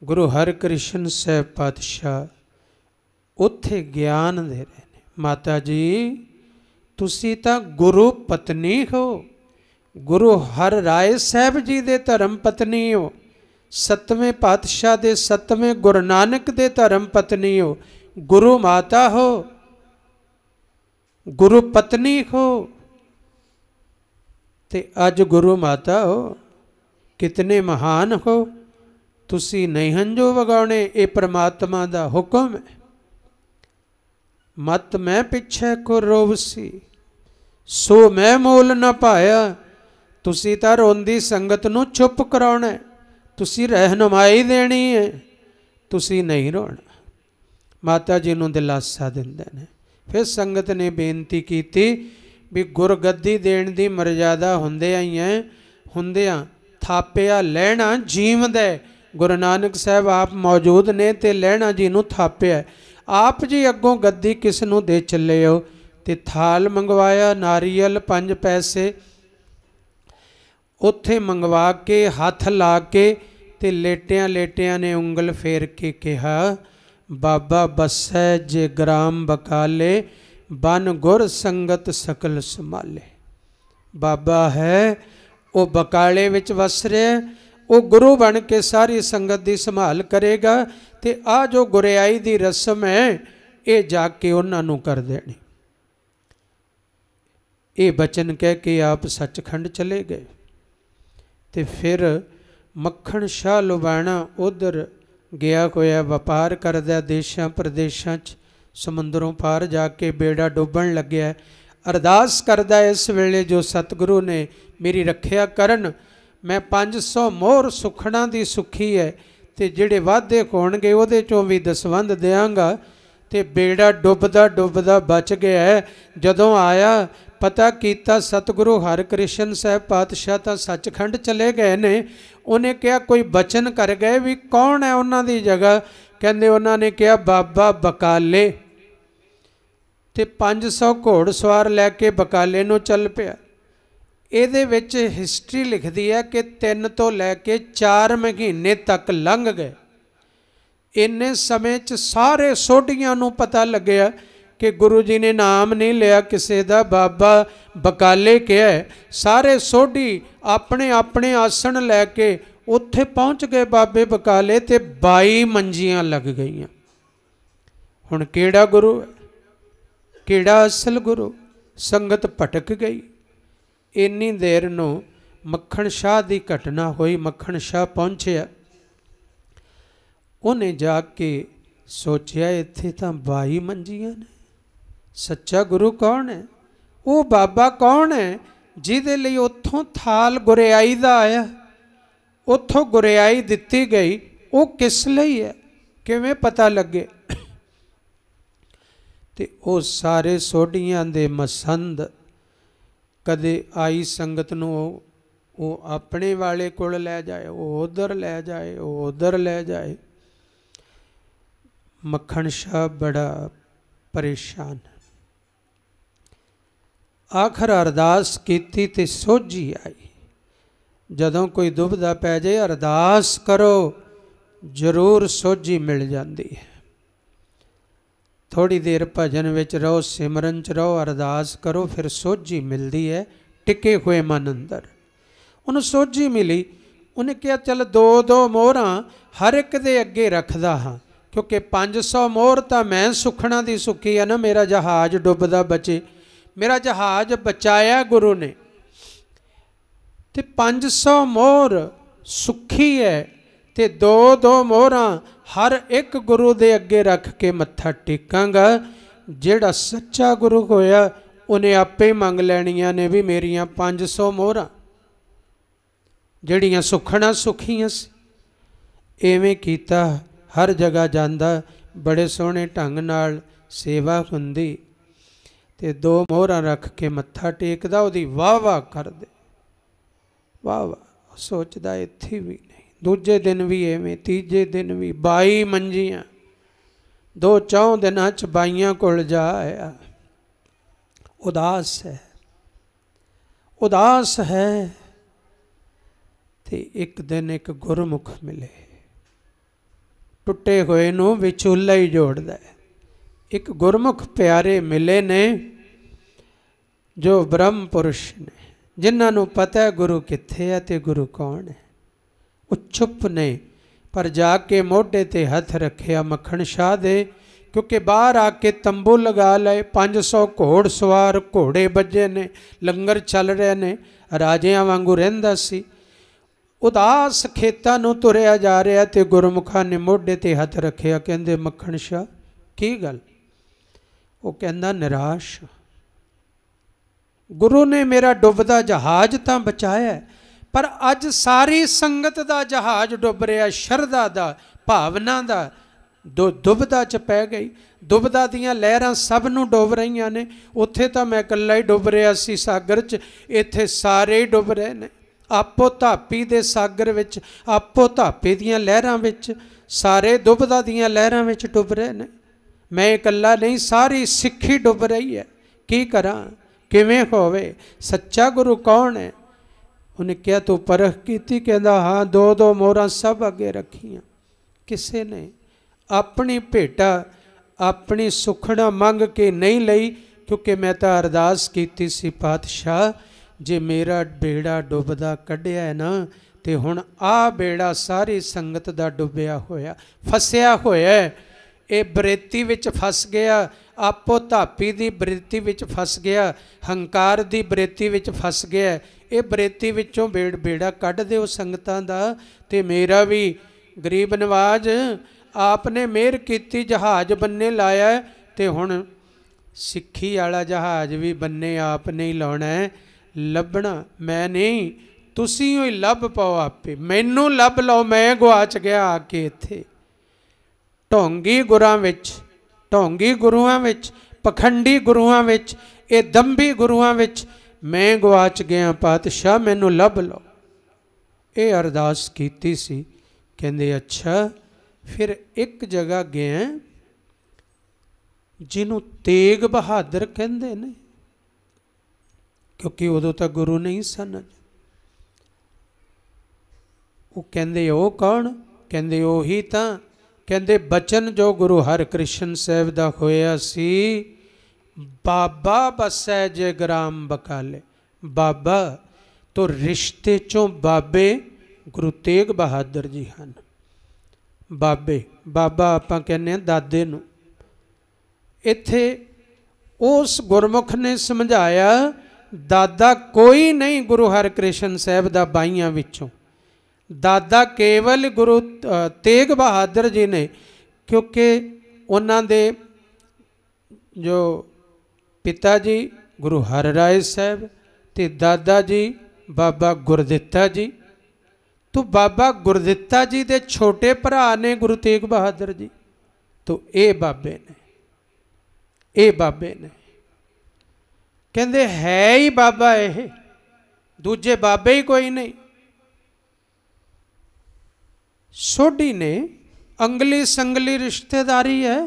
गुरु हरकृष्ण साहब पातशाह उत्थे ज्ञान दे रहे ने, माता जी तुसी तां गुरु पत्नी हो, गुरु हर राय साहब जी दे धर्म पत्नी हो, 7वें पातशाह दे 7वें गुरु नानक दे धर्म पत्नी हो, गुरु माता हो, गुरु पत्नी हो, ते अज गुरु माता हो, कितने महान हो। तुसी नहीं हंजो वगाने, ये परमात्मा दा हुक्म है। मत मैं पिछे को रोवसी, सो मैं मोल ना पाया। तुसी तां रोंदी संगत नूं चुप कराउणा है, तुसी रहनुमाई देनी है, तुसी नहीं रोना। माता जी नूं दिलासा दिंदे ने। फिर संगत ने बेनती की भी गुरगद्दी देण दी मर्यादा हुंदियां थापिया लहना जीवद है। गुरु नानक साहब आप मौजूद ने ते लहना जी नूं थापिया। आप जी अगों गद्दी किस नूं दे चले हो? ते थाल मंगवाया, नारियल 5 पैसे उत्थे मंगवा के हथ ला के ते लेटिया लेटिया ने उंगल फेर के कहा, बाबा बसै जे ग्राम बकाले, बन गुर संगत सकल संभाले। बाबा है वो बकाले विच वस रहा, वो गुरु बन के सारी संगत की संभाल करेगा। ते आ जो गुरियाई की रस्म है ये जाके उन्होंने कर देनी। ये बचन कह के आप सचखंड चले गए। तो फिर मक्खण शाह लुबाणा उधर गया होया व्यापार करदा देशां प्रदेशां च, समुद्रों पार जाके बेड़ा डुबन लग्या। अरदास करदा इस वेले जो सतगुरु ने मेरी रखिया करन। मैं 500 मोहर सुखना दी सुखी है, तो जिहड़े वादे होणगे उहदे चों भी दसवंध देंगा। तो बेड़ा डुबदा डुबदा बच गया है। जदों आया पता किया सतगुरु हरकृष्ण साहब पातशाह तो सचखंड चले गए ने। उन्हें कहा कोई बचन कर गए भी कौन है उन्हां दी जगह? कहंदे उन्होंने कहा बाबा बकाले। तो 500 घोड़सवार लैके बकाले नूं चल पिया। ਇਹਦੇ ਵਿੱਚ हिस्टरी लिखती है कि 3 ਤੋਂ लैके 4 महीने तक लंघ गए। इन्ने समय च सारे सोढियां नूं पता लग्या कि गुरु जी ने नाम नहीं लिया किसी का, बाबा बकाले कहा है। सारे सोढी अपने अपने आसन लैके उत्थे पहुँच गए बाबे बकाले, ते 22 मंजियां लग गई। हुण केड़ा गुरु है, केड़ा असल गुरु? संगत भटक गई। इन्नी देर नूं मक्खण शाह की घटना हुई। मक्खण शाह पहुँचया, उन्हें जाके सोचिया इत्थे तां 22 मंजियां ने, सच्चा गुरु कौन है? वो बाबा कौन है जिहदे लई उत्थों थाल गुरियाई दा आया, उत्थों गुरियाई दित्ती गई? वो किस लई है, किवें पता लगे? ते वो सारे सोढियां दे मसंद कदे आई संगत नूं वो अपने वाले कोल लै जाए, वो उधर लै जाए, वो उधर लै जाए। मक्खण शाह बड़ा परेशान। आखिर अरदास कीती ते सोझी आई। जदों कोई दुविधा पै जाए अरदास करो, जरूर सोझी मिल जाती है। थोड़ी देर भजन विच रहो, सिमरन च रहो, अरदास करो, फिर सोझी मिलती है टिके हुए मन अंदर। उन्होंने सोझी मिली। उन्हें कहा चल 2-2 मोहरां हर एक दे अगे रखदा हाँ, क्योंकि 500 मोहर तो मैं सुखना दी सुखी है ना, मेरा जहाज डुबदा बचे। मेरा जहाज बचाया गुरु ने, ते 500 मोहर सुखी है, ते 2-2 मोहरां हर एक गुरु दे अगे रख के मत्था टेकांगा। जिहड़ा सच्चा गुरु होया उन्हें आपे ही मंग लैणियां ने भी मेरियां 500 मोहरां जिहड़ियां सुखना सुखियां सी। इवें कीता, हर जगह जांदा, बड़े सोहणे ढंग नाल सेवा हुंदी, ते 2 मोहरां रख के मत्था टेकदा, उहदी वाह वाह करदे, वाह वाह। सोचदा इत्थे भी नहीं। दूजे दिन भी एवें, तीजे दिन भी 22 मंजियां। 2-4 दिनां च 22 कोल जा आया। उदास है, उदास है। ते एक दिन एक गुरमुख मिले, टुटे हुए नूं विचूला ही जोड़दा है। एक गुरमुख प्यारे मिले ने जो ब्रह्म पुरुष ने, जिन्हां नूं पता है गुरु कित्थे है ते गुरु कौन है। वो चुप ने, पर जाके मोढे ते हथ रखिया मक्खण शाह दे, क्योंकि बाहर आके तंबू लगा लए। 500 घोड़ सवार, घोड़े बजे ने, लंगर चल रहे ने, राजियां वांगू रहिंदा सी। उदास खेतां नूं तुरिया जा रहा, ते गुरमुखा ने मोढे ते हथ रखिया। कहंदे मक्खण शाह की गल? वो कहंदा निराश। गुरु ने मेरा डुबदा जहाज तां बचाया, पर अज सारी संगत दा जहाज डुब रहा, शरधा दा, भावना दा दुबदा च पै गई। दुबदा दियां लहरां सब नूं डुब रही ने। उत्थे तां मैं कल्ला ही डुब रहा सी सागर च, इत्थे सारे ही डुब रहे ने। आपो धापी दे सागर विच, आपो धापे दियां लहरां विच, सारे दुबदा दियां लहरां विच डुब रहे ने। मैं कल्ला नहीं, सारी सिक्खी डुब रही है। की करां, किवें होवे? सच्चा गुरु कौन है? उन्हें क्या तू परख की? कहता हाँ, 2-2 मोहरां सब अगे रखियां। किसी ने अपनी भेटा अपनी सुखना मंग के नहीं लई, क्योंकि मैं तो अरदास की सी पातशाह जे मेरा बेड़ा डुबदा कढ़िया है ना, तो हुण आ बेड़ा सारी संगत दा डुबिया होया, फसिया होया। ये बरेती विच फस गया, आपो धापी दी बरेती विच फस गया, हंकार दी बरेती विच फस गया। ये बरेती विचों बेड़ा कढ़ दिओ संगतां दा। ते मेरा भी गरीब नवाज आपने मेहर कीती, जहाज बन्ने लाया, ते हुण सिੱਖੀ वाला जहाज भी बन्ने आपने ही लाउणा है। ਲੱਭਣਾ मैं नहीं, तुसी ही ਲੱਭ पाओ आपे, मैनू ਲੱਭ ਲਓ, मैं गुआच गया आके इत्थे। ढोंगी गुरां विच, ढोंगी गुरुआं विच, पखंडी गुरुआं विच, ये दंभी गुरुआं विच मैं गुआच गया, पातशाह मैनू ਲੱਭ ਲਓ। ये अरदास कीती सी। कहंदे अच्छा, फिर एक जगह गया जिन्हों तेग बहादुर कहंदे ने, क्योंकि उदों तक गुरु नहीं सन। वो कहंदे ओ कौन? कहंदे ओही तां, कहंदे बचन जो गुरु हरकृष्ण साहिब दा होया सी, बाबा बसै जे ग्राम बकाले। बाबा तो रिश्ते चों बाबे गुरु तेग बहादुर जी हैं। बाबे, बाबा आपां कहने दादे नूं। इत्थे उस गुरमुख ने समझाया, दादा कोई नहीं गुरु हरकृष्ण साहिब दा बाईयां विचों, दादा केवल गुरु तेग बहादुर जी ने। क्योंकि उन्हां दे जो पिता जी गुरु हर राय साहब ते दादा जी बाबा गुरदित्ता जी, तो बाबा गुरदित्ता जी दे छोटे भरा ने गुरु तेग बहादुर जी। तो ये बाबे ने, ये बाबे ने। कहंदे है ही बाबा ये, दूजे बाबे ही कोई नहीं। सोढ़ी ने अंगली संगली रिश्तेदारी है,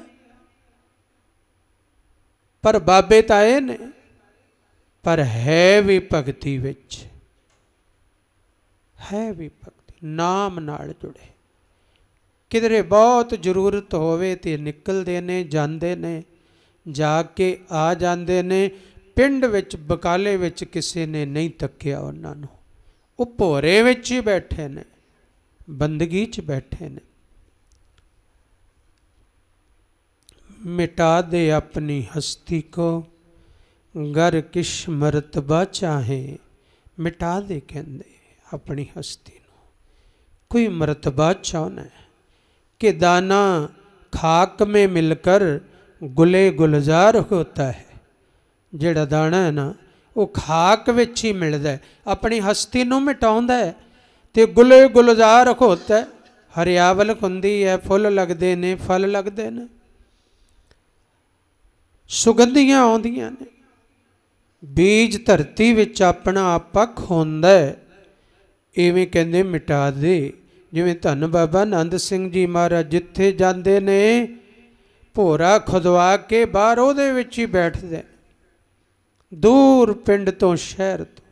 पर बाबे ताए ने, पर है भी भगती विच, है भी भगती, नाम नाल जुड़े। किधरे बहुत जरूरत होवे ते निकलते ने, जाते ने, जाके आ जाते ने। पिंड विच बकाले विच किसी ने नहीं तक्या उन्होंने, वो भोरे विच ही बैठे ने, बंदगी च बैठे ने। मिटा दे अपनी हस्ती को, गर किश मरतबा चाहे। मिटा दे कहंदे अपनी हस्ती नूं, कोई मरतबा चाहना है कि दाना खाक में मिलकर गुले गुलजार होता है। जिहड़ा दाना है ना, वो खाक विच ही मिलदा है, अपनी हस्ती नूं मिटाउंदा है ते गुले गुलजार होता है। हरियावल हुंदी है, फुल लगदे ने, फल लगदे ने, सुगंधियां आउंदियां ने। बीज धरती विच अपना आपा खोंदा है। इवें कहंदे मिटा दे। जिवें धन बाबा नंद सिंह जी महाराज जिथे जाते ने, भोरा खुदवा के बाहर उहदे विच ही बैठदे, दूर पिंड तो शहर तो।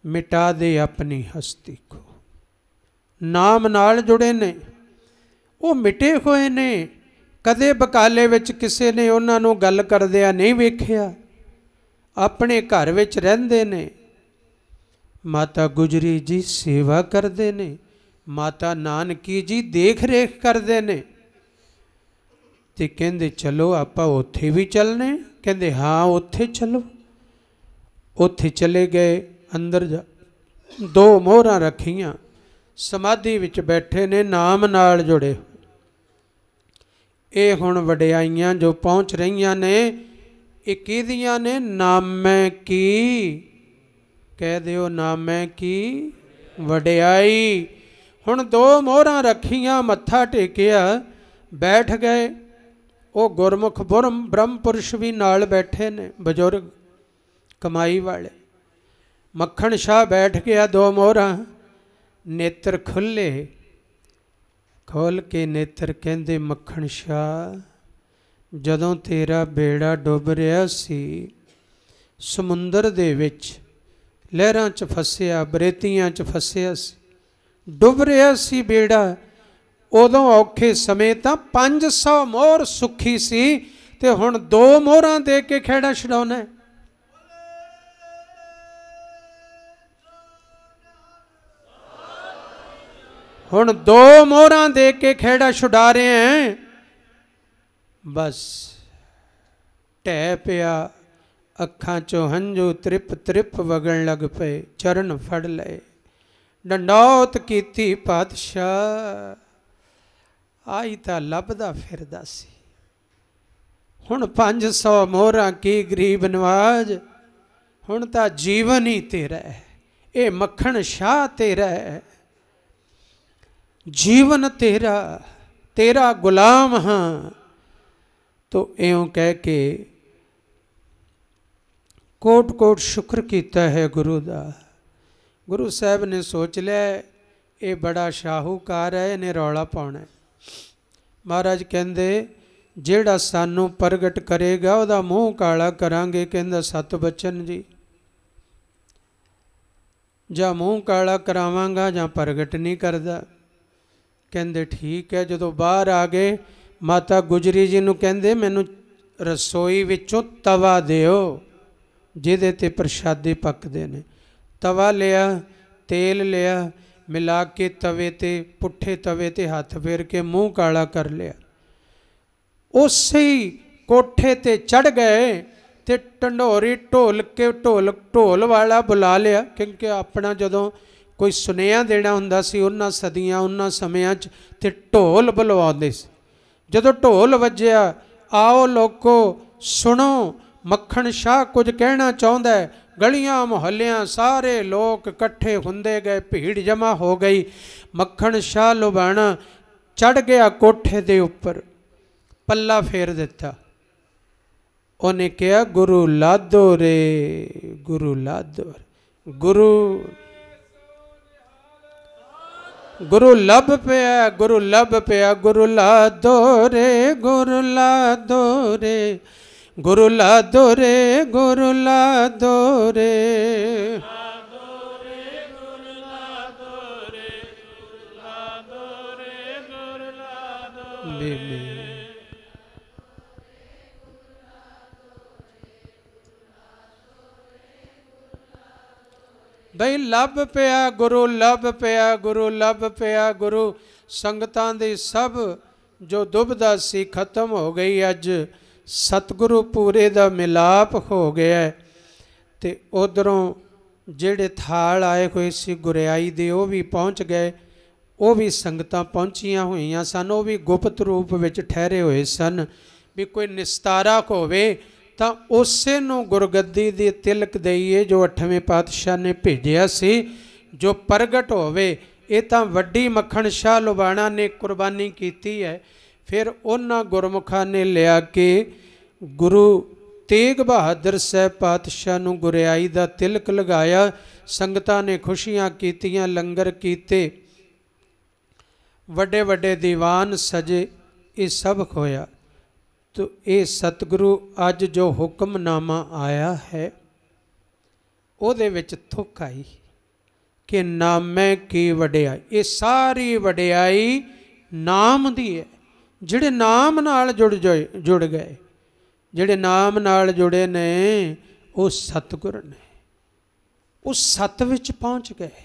मिटा दे अपनी हस्ती को, नाम नाल जुड़े ने, वो मिटे हुए ने। कदे बकाले विच किसी ने उन्हां नूं गल करदिया नहीं वेखिया, अपने घर विच रहिंदे ने। माता गुजरी जी सेवा करते ने, माता नानकी जी देख रेख करते ने। ते कहंदे चलो आपां उत्थे भी चलने। कहंदे हाँ उत्थे चलो। उत्थे चले गए। अंदर जा दो मोहरां रखियां, समाधि विच बैठे ने, नाम नाल जुड़े। ये हुण वडियाइयां जो पहुँच रहीआं ने, ये किहदियां ने? नामै की, कह दिओ नामै की वडियाई। हुण दो मोहरां रखियां, मत्था टेकिया, बैठ गए। वो गुरमुख ब्रह्म पुरुष भी नाल बैठे ने, बजुर्ग कमाई वाले। मक्खण शाह बैठ गया, दो मोहरां, नेत्र खुले। खोल के नेत्र कहंदे मक्खण शाह, जदों तेरा बेड़ा डुब रहा सी समुंदर दे विच, लहरां च फसिया, बरेतियां च फसिया सी, डुब रहा सी बेड़ा, उदों औखे समय तां 500 मोहर सुखी सी, ते हुण 2 मोहरां दे के खेड़ा छड़ाउणा। हुण 2 मोहरां दे के खेड़ा छुड़ा रहे हैं। बस ढह पिया, अखां चों हंझू त्रिप त्रिप वगण लग पे। चरण फड़ लए, डंडौत कीती, पातशाह आई तां लभदा फिरदा सी, हुण 500 मोहरां की गरीब नवाज, हुण तां जीवन ही तेरा है, ये मक्खण शाह तेरा है, जीवन तेरा, तेरा गुलाम हाँ। तो इयों कह के कोट कोट शुक्र किया है गुरु दा। गुरु साहब ने सोच लिया ये बड़ा शाहूकार है, इन्हें रौला पाना। महाराज कहते जेड़ा सानू प्रगट करेगा वह मूँह काला करांगे। कहंदा सत बचन जी, जा मूँह काला करावांगा जां प्रगट नहीं करदा। कहंदे ठीक है। जदों बाहर आ गए माता गुजरी जी नूं कहंदे मैनू रसोई विचों तवा दिओ जिहदे ते प्रशादे पकदे ने। तवा लिया, तेल लिया, मिला के तवे ते पुट्ठे तवे ते हथ फेर के मूँह काला कर लिया। उसे ही कोठे ते चढ़ गए ते ढंडोरी ढोल वाला बुला लिया। क्योंकि अपना जदों कोई सुनेहा देना हुंदा सी उन्हां सदियां उन्हां समयां च ते ढोल बुलवाउंदे सी। जदों ढोल वज्जिया, आओ लोको सुनो मक्खण शाह कुछ कहना चाहुंदा है। गलियां मुहल्लियां सारे लोग इकट्ठे हुंदे गए, भीड़ जमा हो गई। मक्खण शाह लुभाणा चढ़ गया कोठे दे उपर, पल्ला फेर दिता। उन्हें कहा गुरु लादो रे, गुरु लादो। गुरु गुरु लब पिया, गुरु लब पिया, गुरु लादो रे, गुरु लादो रे, गुरु लादो रे, गुरु लादो रे। बई लब पिया गुरु, लब पिया गुरु, लब पिया गुरु। संगतां दी सब जो दुबदा सी खत्म हो गई। अज सतगुरु पूरे दा मिलाप हो गया। ते उधरों जेड़े थाल आए हुए सी गुरियाई दे वो भी पहुँच गए। वो भी संगतां पहुँचियां हुई सन, वो भी गुप्त रूप विच ठहरे हुए सन। भी कोई निस्तारा होवे तो उसे नूं गुरगद्दी दी तिलक दईए जो 8वें पातशाह ने भेजिया सी। जो प्रगट होवे ये तां वड्डी मक्खण शाह लुबाणा ने कुर्बानी कीती है। फिर उन्हां गुरमुखां ने लिया के गुरु तेग बहादुर साहब पातशाह नूं गुरियाई दा तिलक लगाया। संगतां ने खुशियां कीतियां, लंगर कीते, वड्डे वड्डे दीवान सजे, ये सब होया। तो ये सतगुरु अज जो हुक्मनामा आया है उहदे विच तुक आई कि नामै की वडियाई। ये सारी वडियाई नाम दी है। जिहड़े नाम नाल जुड़ गए, जिहड़े नाम नाल जुड़े ने वो सतगुर ने। उस सत विच पहुँच गए,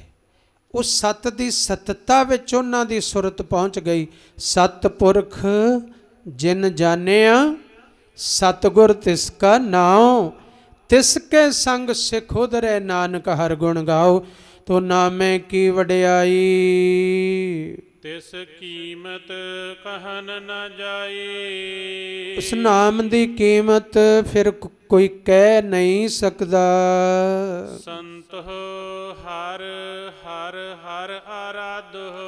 उस सत दी सतता विच उन्हां दी सुरत पहुँच गई। सतपुरख जिन जानिया सतगुर तिसका नाम, तिसके संग सिख उधरे नानक हर गुण गाओ। तो नामे की वडियाई तिस कीमत कहन न जाए। उस नाम दी कीमत फिर कोई कह नहीं सकता। संत हो हर हर हर आराध हो।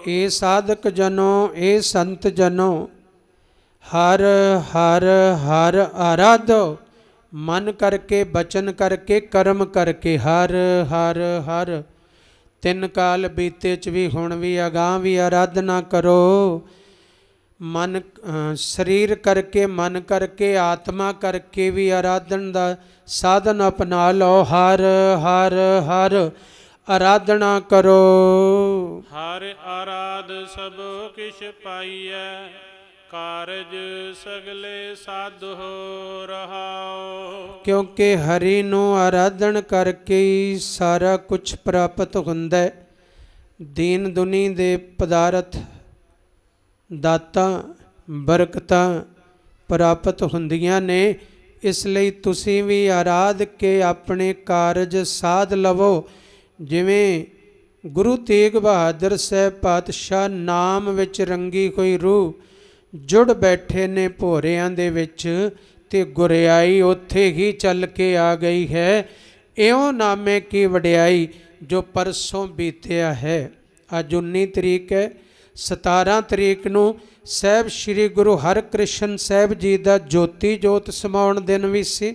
ए साधक जनों, ए संत जनों, हर हर हर आराधो। मन करके, बचन करके, कर्म करके, हर हर हर। 3 काल बीते च भी हुण भी अगां भी आराधना करो। मन शरीर करके, मन करके, आत्मा करके भी आराधन दा साधन अपना लो। हर हर हर आराधना करो। हर आराध सब किश पाइयै, कारज सगले साध हो रहाओ। क्योंकि हरि नूं आराधन करके ही सारा कुछ प्राप्त हुंदा है। दीन दुनी दे पदार्थ दातां बरकतां प्राप्त हुंदियां ने। इसलिए तुसीं भी आराध के अपने कारज साध लवो। जिवें गुरु तेग बहादुर साहब पातशाह नाम विच रंगी हुई रूह ਜੁੜ ਬੈਠੇ ਨੇ ਭੋਰਿਆਂ ਦੇ ਵਿੱਚ ਤੇ ਗੁਰਿਆਈ ਉੱਥੇ ਹੀ ਚੱਲ ਕੇ ਆ ਗਈ ਹੈ। ਇਉਂ ਨਾਮੇ ਕੀ ਵਡਿਆਈ ਜੋ ਪਰਸੋਂ ਬੀਤਿਆ ਹੈ। ਅੱਜ 19 ਤਰੀਕ ਹੈ। 17 ਤਰੀਕ ਨੂੰ ਸਾਹਿਬ ਸ੍ਰੀ ਗੁਰੂ ਹਰਕ੍ਰਿਸ਼ਨ ਸਾਹਿਬ ਜੀ ਦਾ ਜੋਤੀ ਜੋਤ ਸਮਾਉਣ ਦਿਨ ਵੀ ਸੀ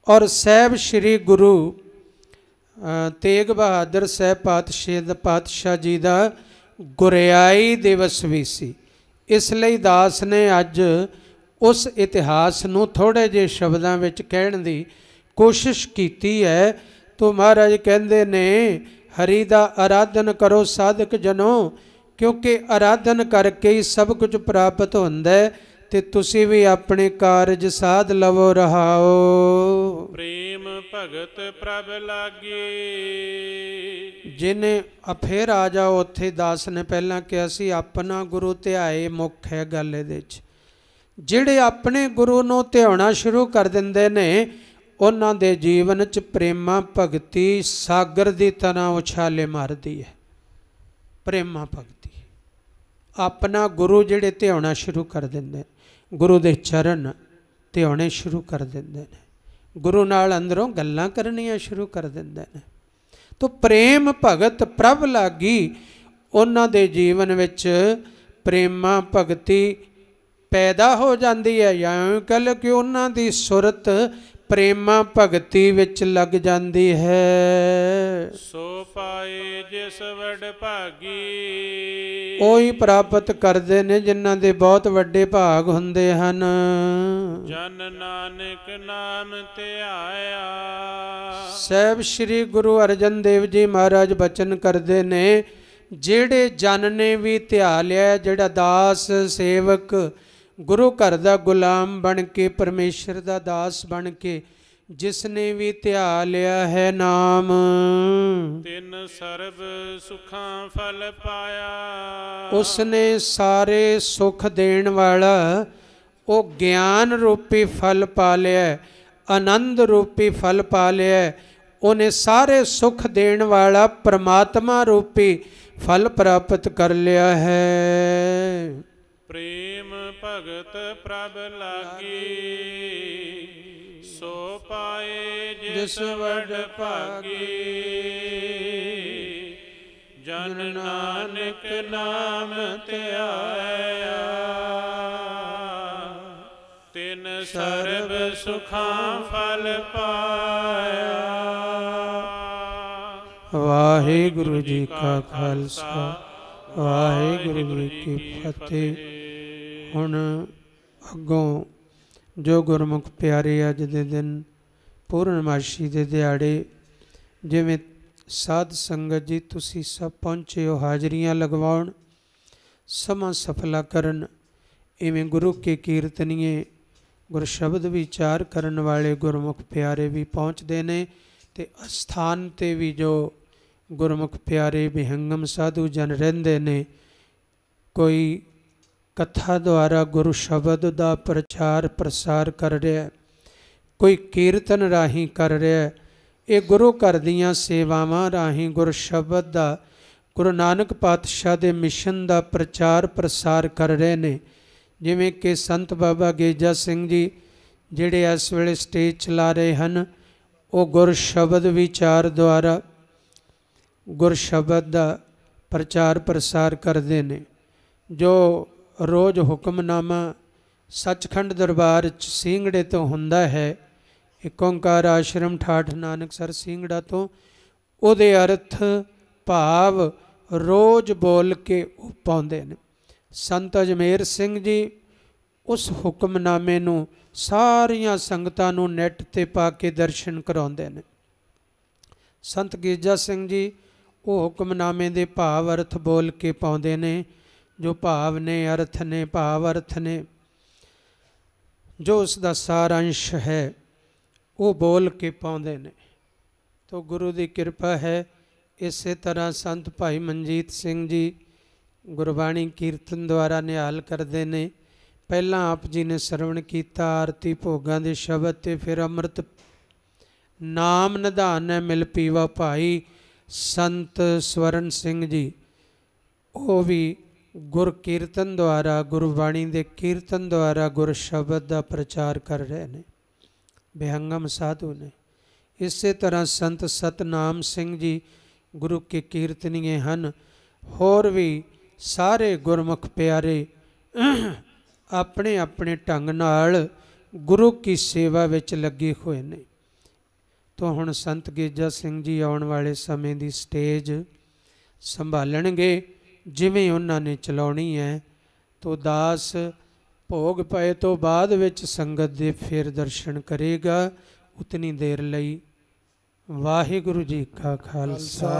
ਔਰ ਸਾਹਿਬ ਸ੍ਰੀ ਗੁਰੂ ਤੇਗ ਬਹਾਦਰ ਸਾਹਿਬ ਪਾਤਸ਼ਾਹ ਜੀ ਦਾ ਗੁਰਿਆਈ ਦਿਵਸ ਵੀ ਸੀ। ਇਸ ਲਈ ਦਾਸ ਨੇ ਅੱਜ ਉਸ ਇਤਿਹਾਸ ਨੂੰ ਥੋੜ੍ਹੇ ਜਿਹੇ ਸ਼ਬਦਾਂ ਵਿੱਚ ਕਹਿਣ ਦੀ ਕੋਸ਼ਿਸ਼ ਕੀਤੀ ਹੈ। ਤੋ ਮਹਾਰਾਜ ਕਹਿੰਦੇ ਨੇ ਹਰੀ ਦਾ ਆਰਾਧਨ ਕਰੋ ਸਾਧਕ ਜਨੋ, ਕਿਉਂਕਿ ਆਰਾਧਨ ਕਰਕੇ ਹੀ ਸਭ ਕੁਝ ਪ੍ਰਾਪਤ ਹੁੰਦਾ ਹੈ। ਤੇ ਤੁਸੀਂ ਵੀ ਆਪਣੇ ਕਾਰਜ ਸਾਧ ਲਵੋ ਰਹਾਓ। ਪ੍ਰੇਮ ਭਗਤ ਪ੍ਰਭ ਲਾਗੇ। ਜਿਹਨੇ ਫਿਰ ਆ ਜਾਓ, ਉੱਥੇ ਦਾਸ ਨੇ ਪਹਿਲਾਂ ਕਿਹਾ ਸੀ ਆਪਣਾ ਗੁਰੂ ਧਿਆਏ ਮੁੱਖ ਹੈ ਗੱਲ ਇਹਦੇ 'ਚ। ਜਿਹੜੇ ਆਪਣੇ ਗੁਰੂ ਨੂੰ ਧਿਆਉਣਾ ਸ਼ੁਰੂ ਕਰ ਦਿੰਦੇ ਨੇ ਉਹਨਾਂ ਦੇ ਜੀਵਨ 'ਚ ਪ੍ਰੇਮਾ ਭਗਤੀ ਸਾਗਰ ਦੀ ਤਰ੍ਹਾਂ ਉਛਾਲੇ ਮਾਰਦੀ ਹੈ। ਪ੍ਰੇਮਾ ਭਗਤੀ ਆਪਣਾ ਗੁਰੂ ਜਿਹੜੇ ਧਿਆਉਣਾ ਸ਼ੁਰੂ ਕਰ ਦਿੰਦੇ, ਗੁਰੂ ਦੇ ਚਰਨ ਧਿਆਉਣੇ ਸ਼ੁਰੂ ਕਰ ਦਿੰਦੇ ਨੇ, ਗੁਰੂ ਨਾਲ ਅੰਦਰੋਂ ਗੱਲਾਂ ਕਰਨੀਆਂ ਸ਼ੁਰੂ ਕਰ ਦਿੰਦੇ ਨੇ। ਤੋ ਪ੍ਰੇਮ ਭਗਤ ਪ੍ਰਭ ਲਾਗੀ, ਉਹਨਾਂ ਦੇ ਜੀਵਨ ਵਿੱਚ ਪ੍ਰੇਮਾ ਭਗਤੀ ਪੈਦਾ ਹੋ ਜਾਂਦੀ ਹੈ। ਜਾਂ ਕਹਿ ਕਿ ਉਹਨਾਂ ਦੀ ਸੁਰਤ ਪ੍ਰੇਮਾ ਭਗਤੀ ਵਿੱਚ ਲੱਗ ਜਾਂਦੀ ਹੈ। ਸੋ ਪਾਏ ਜਿਸ ਵਡ ਭਾਗੀ। ਉਹੀ ਪ੍ਰਾਪਤ ਕਰਦੇ ਨੇ ਜਿਨ੍ਹਾਂ ਦੇ ਬਹੁਤ ਵੱਡੇ ਭਾਗ ਹੁੰਦੇ ਹਨ। ਜਨ ਨਾਨਕ ਨਾਮ ਧਿਆਇਆ। ਸਾਹਿਬ ਸ੍ਰੀ ਗੁਰੂ ਅਰਜਨ ਦੇਵ ਜੀ ਮਹਾਰਾਜ ਬਚਨ ਕਰਦੇ ਨੇ ਜਿਹੜੇ ਜਨ ਨੇ ਵੀ ਧਿਆ ਲਿਆ, ਜਿਹੜਾ ਦਾਸ ਸੇਵਕ ਗੁਰੂ ਘਰ ਦਾ ਗੁਲਾਮ ਬਣ ਕੇ ਪਰਮੇਸ਼ਰ ਦਾ ਦਾਸ ਬਣ ਕੇ ਜਿਸ ਨੇ ਵੀ ਧਿਆ ਲਿਆ ਹੈ ਨਾਮ, ਤਿਨ ਸਰਬ ਸੁਖਾਂ ਫਲ ਪਾਇਆ। ਉਸ ਨੇ ਸਾਰੇ ਸੁਖ ਦੇਣ ਵਾਲਾ ਉਹ ਗਿਆਨ ਰੂਪੀ ਫਲ ਪਾ ਲਿਆ, ਆਨੰਦ ਰੂਪੀ ਫਲ ਪਾ ਲਿਆ। ਉਹਨੇ ਸਾਰੇ ਸੁਖ ਦੇਣ ਵਾਲਾ ਪ੍ਰਮਾਤਮਾ ਰੂਪੀ ਫਲ ਪ੍ਰਾਪਤ ਕਰ ਲਿਆ ਹੈ। ਪ੍ਰੇਮ ਭਗਤ ਪ੍ਰਭ ਲਾਗੀ। ਸੋ ਪਾਏ ਜਿਸ ਵਡ ਭਾਗੀ। ਜਨ ਨਾਨਕ ਨਾਮ ਧਿਆਇਆ। ਤਿਨ ਸਰਬ ਸੁਖਾਂ ਫਲ ਪਾਇਆ। ਵਾਹਿਗੁਰੂ ਜੀ ਕਾ ਖਾਲਸਾ, ਵਾਹਿਗੁਰੂ ਜੀ ਕੀ ਫਤਿਹ। ਹੁਣ ਅੱਗੋਂ ਜੋ ਗੁਰਮੁਖ ਪਿਆਰੇ ਅੱਜ ਦੇ ਦਿਨ ਪੂਰਨਮਾਸ਼ੀ ਦੇ ਦਿਹਾੜੇ ਜਿਵੇਂ ਸਾਧ ਸੰਗਤ ਜੀ ਤੁਸੀਂ ਸਭ ਪਹੁੰਚੇ ਹੋ ਹਾਜ਼ਰੀਆਂ ਲਗਵਾਉਣ, ਸਮਾਂ ਸਫਲਾ ਕਰਨ, ਇਵੇਂ ਗੁਰੂ ਕੇ ਕੀਰਤਨੀਏ ਗੁਰ ਸ਼ਬਦ ਵਿਚਾਰ ਕਰਨ ਵਾਲੇ ਗੁਰਮੁਖ ਪਿਆਰੇ ਵੀ ਪਹੁੰਚਦੇ ਨੇ। ਤੇ ਅਸਥਾਨ 'ਤੇ ਵੀ ਜੋ ਗੁਰਮੁਖ ਪਿਆਰੇ ਵਿਹੰਗਮ ਸਾਧੂ ਜਨ ਰਹਿੰਦੇ ਨੇ, ਕੋਈ ਕਥਾ ਦੁਆਰਾ ਗੁਰੂ ਸ਼ਬਦ ਦਾ ਪ੍ਰਚਾਰ ਪ੍ਰਸਾਰ ਕਰ ਰਿਹਾ, ਕੋਈ ਕੀਰਤਨ ਰਾਹੀਂ ਕਰ ਰਿਹਾ। ਇਹ ਗੁਰੂ ਘਰ ਦੀਆਂ ਸੇਵਾਵਾਂ ਰਾਹੀਂ ਗੁਰ ਸ਼ਬਦ ਦਾ, ਗੁਰੂ ਨਾਨਕ ਪਾਤਸ਼ਾਹ ਦੇ ਮਿਸ਼ਨ ਦਾ ਪ੍ਰਚਾਰ ਪ੍ਰਸਾਰ ਕਰ ਰਹੇ ਨੇ। ਜਿਵੇਂ ਕਿ ਸੰਤ ਬਾਬਾ ਗੇਜਾ ਸਿੰਘ ਜੀ ਜਿਹੜੇ ਇਸ ਵੇਲੇ ਸਟੇਜ ਚਲਾ ਰਹੇ ਹਨ, ਉਹ ਗੁਰ ਸ਼ਬਦ ਵਿਚਾਰ ਦੁਆਰਾ ਗੁਰ ਸ਼ਬਦ ਦਾ ਪ੍ਰਚਾਰ ਪ੍ਰਸਾਰ ਕਰਦੇ ਨੇ। ਜੋ ਰੋਜ਼ ਹੁਕਮਨਾਮਾ ਸੱਚਖੰਡ ਦਰਬਾਰ 'ਚ ਸਿੰਘੜੇ ਤੋਂ ਹੁੰਦਾ ਹੈ, ਏਕ ਓਂਕਾਰ ਆਸ਼ਰਮ ਠਾਠ ਨਾਨਕਸਰ ਸਿੰਘੜਾ ਤੋਂ, ਉਹਦੇ ਅਰਥ ਭਾਵ ਰੋਜ਼ ਬੋਲ ਕੇ ਉਹ ਪਾਉਂਦੇ ਨੇ। ਸੰਤ ਅਜਮੇਰ ਸਿੰਘ ਜੀ ਉਸ ਹੁਕਮਨਾਮੇ ਨੂੰ ਸਾਰੀਆਂ ਸੰਗਤਾਂ ਨੂੰ ਨੈੱਟ 'ਤੇ ਪਾ ਕੇ ਦਰਸ਼ਨ ਕਰਾਉਂਦੇ ਨੇ। ਸੰਤ ਗੇਜਾ ਸਿੰਘ ਜੀ ਉਹ ਹੁਕਮਨਾਮੇ ਦੇ ਭਾਵ ਅਰਥ ਬੋਲ ਕੇ ਪਾਉਂਦੇ ਨੇ। ਜੋ ਭਾਵ ਨੇ, ਅਰਥ ਨੇ, ਭਾਵ ਅਰਥ ਨੇ, ਜੋ ਉਸ ਦਾ ਸਾਰਾਂਸ਼ ਹੈ ਉਹ ਬੋਲ ਕੇ ਪਾਉਂਦੇ ਨੇ। ਤੋ ਗੁਰੂ ਦੀ ਕਿਰਪਾ ਹੈ। ਇਸੇ ਤਰ੍ਹਾਂ ਸੰਤ ਭਾਈ ਮਨਜੀਤ ਸਿੰਘ ਜੀ ਗੁਰਬਾਣੀ ਕੀਰਤਨ ਦੁਆਰਾ ਨਿਹਾਲ ਕਰਦੇ ਨੇ। ਪਹਿਲਾਂ ਆਪ ਜੀ ਨੇ ਸਰਵਣ ਕੀਤਾ ਆਰਤੀ ਭੋਗਾਂ ਦੇ ਸ਼ਬਦ, ਤੇ ਫਿਰ ਅੰਮ੍ਰਿਤ ਨਾਮ ਨਿਧਾਨ ਹੈ ਮਿਲ ਪੀਵਾ ਭਾਈ। ਸੰਤ ਸਵਰਨ ਸਿੰਘ ਜੀ ਉਹ ਵੀ ਗੁਰ ਕੀਰਤਨ ਦੁਆਰਾ, ਗੁਰਬਾਣੀ ਦੇ ਕੀਰਤਨ ਦੁਆਰਾ ਗੁਰ ਸ਼ਬਦ ਦਾ ਪ੍ਰਚਾਰ ਕਰ ਰਹੇ ਨੇ, ਬੇਹੰਗਮ ਸਾਧੂ ਨੇ। ਇਸੇ ਤਰ੍ਹਾਂ ਸੰਤ ਸਤਨਾਮ ਸਿੰਘ ਜੀ ਗੁਰੂ ਕੇ ਕੀਰਤਨੀਏ ਹਨ। ਹੋਰ ਵੀ ਸਾਰੇ ਗੁਰਮੁਖ ਪਿਆਰੇ ਆਪਣੇ ਆਪਣੇ ਢੰਗ ਨਾਲ ਗੁਰੂ ਕੀ ਸੇਵਾ ਵਿੱਚ ਲੱਗੇ ਹੋਏ ਨੇ। ਤੋਂ ਹੁਣ ਸੰਤ ਗੇਜਾ ਸਿੰਘ ਜੀ ਆਉਣ ਵਾਲੇ ਸਮੇਂ ਦੀ ਸਟੇਜ ਸੰਭਾਲਣਗੇ, ਜਿਵੇਂ ਉਹਨਾਂ ਨੇ ਚਲਾਉਣੀ ਹੈ। ਤੋਂ ਦਾਸ ਭੋਗ ਪਏ ਤੋਂ ਬਾਅਦ ਵਿੱਚ ਸੰਗਤ ਦੇ ਫਿਰ ਦਰਸ਼ਨ ਕਰੇਗਾ ਉਤਨੀ ਦੇਰ ਲਈ। ਵਾਹਿਗੁਰੂ ਜੀ ਕਾ ਖਾਲਸਾ,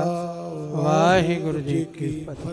ਵਾਹਿਗੁਰੂ ਜੀ ਕੀ ਫਤਿਹ।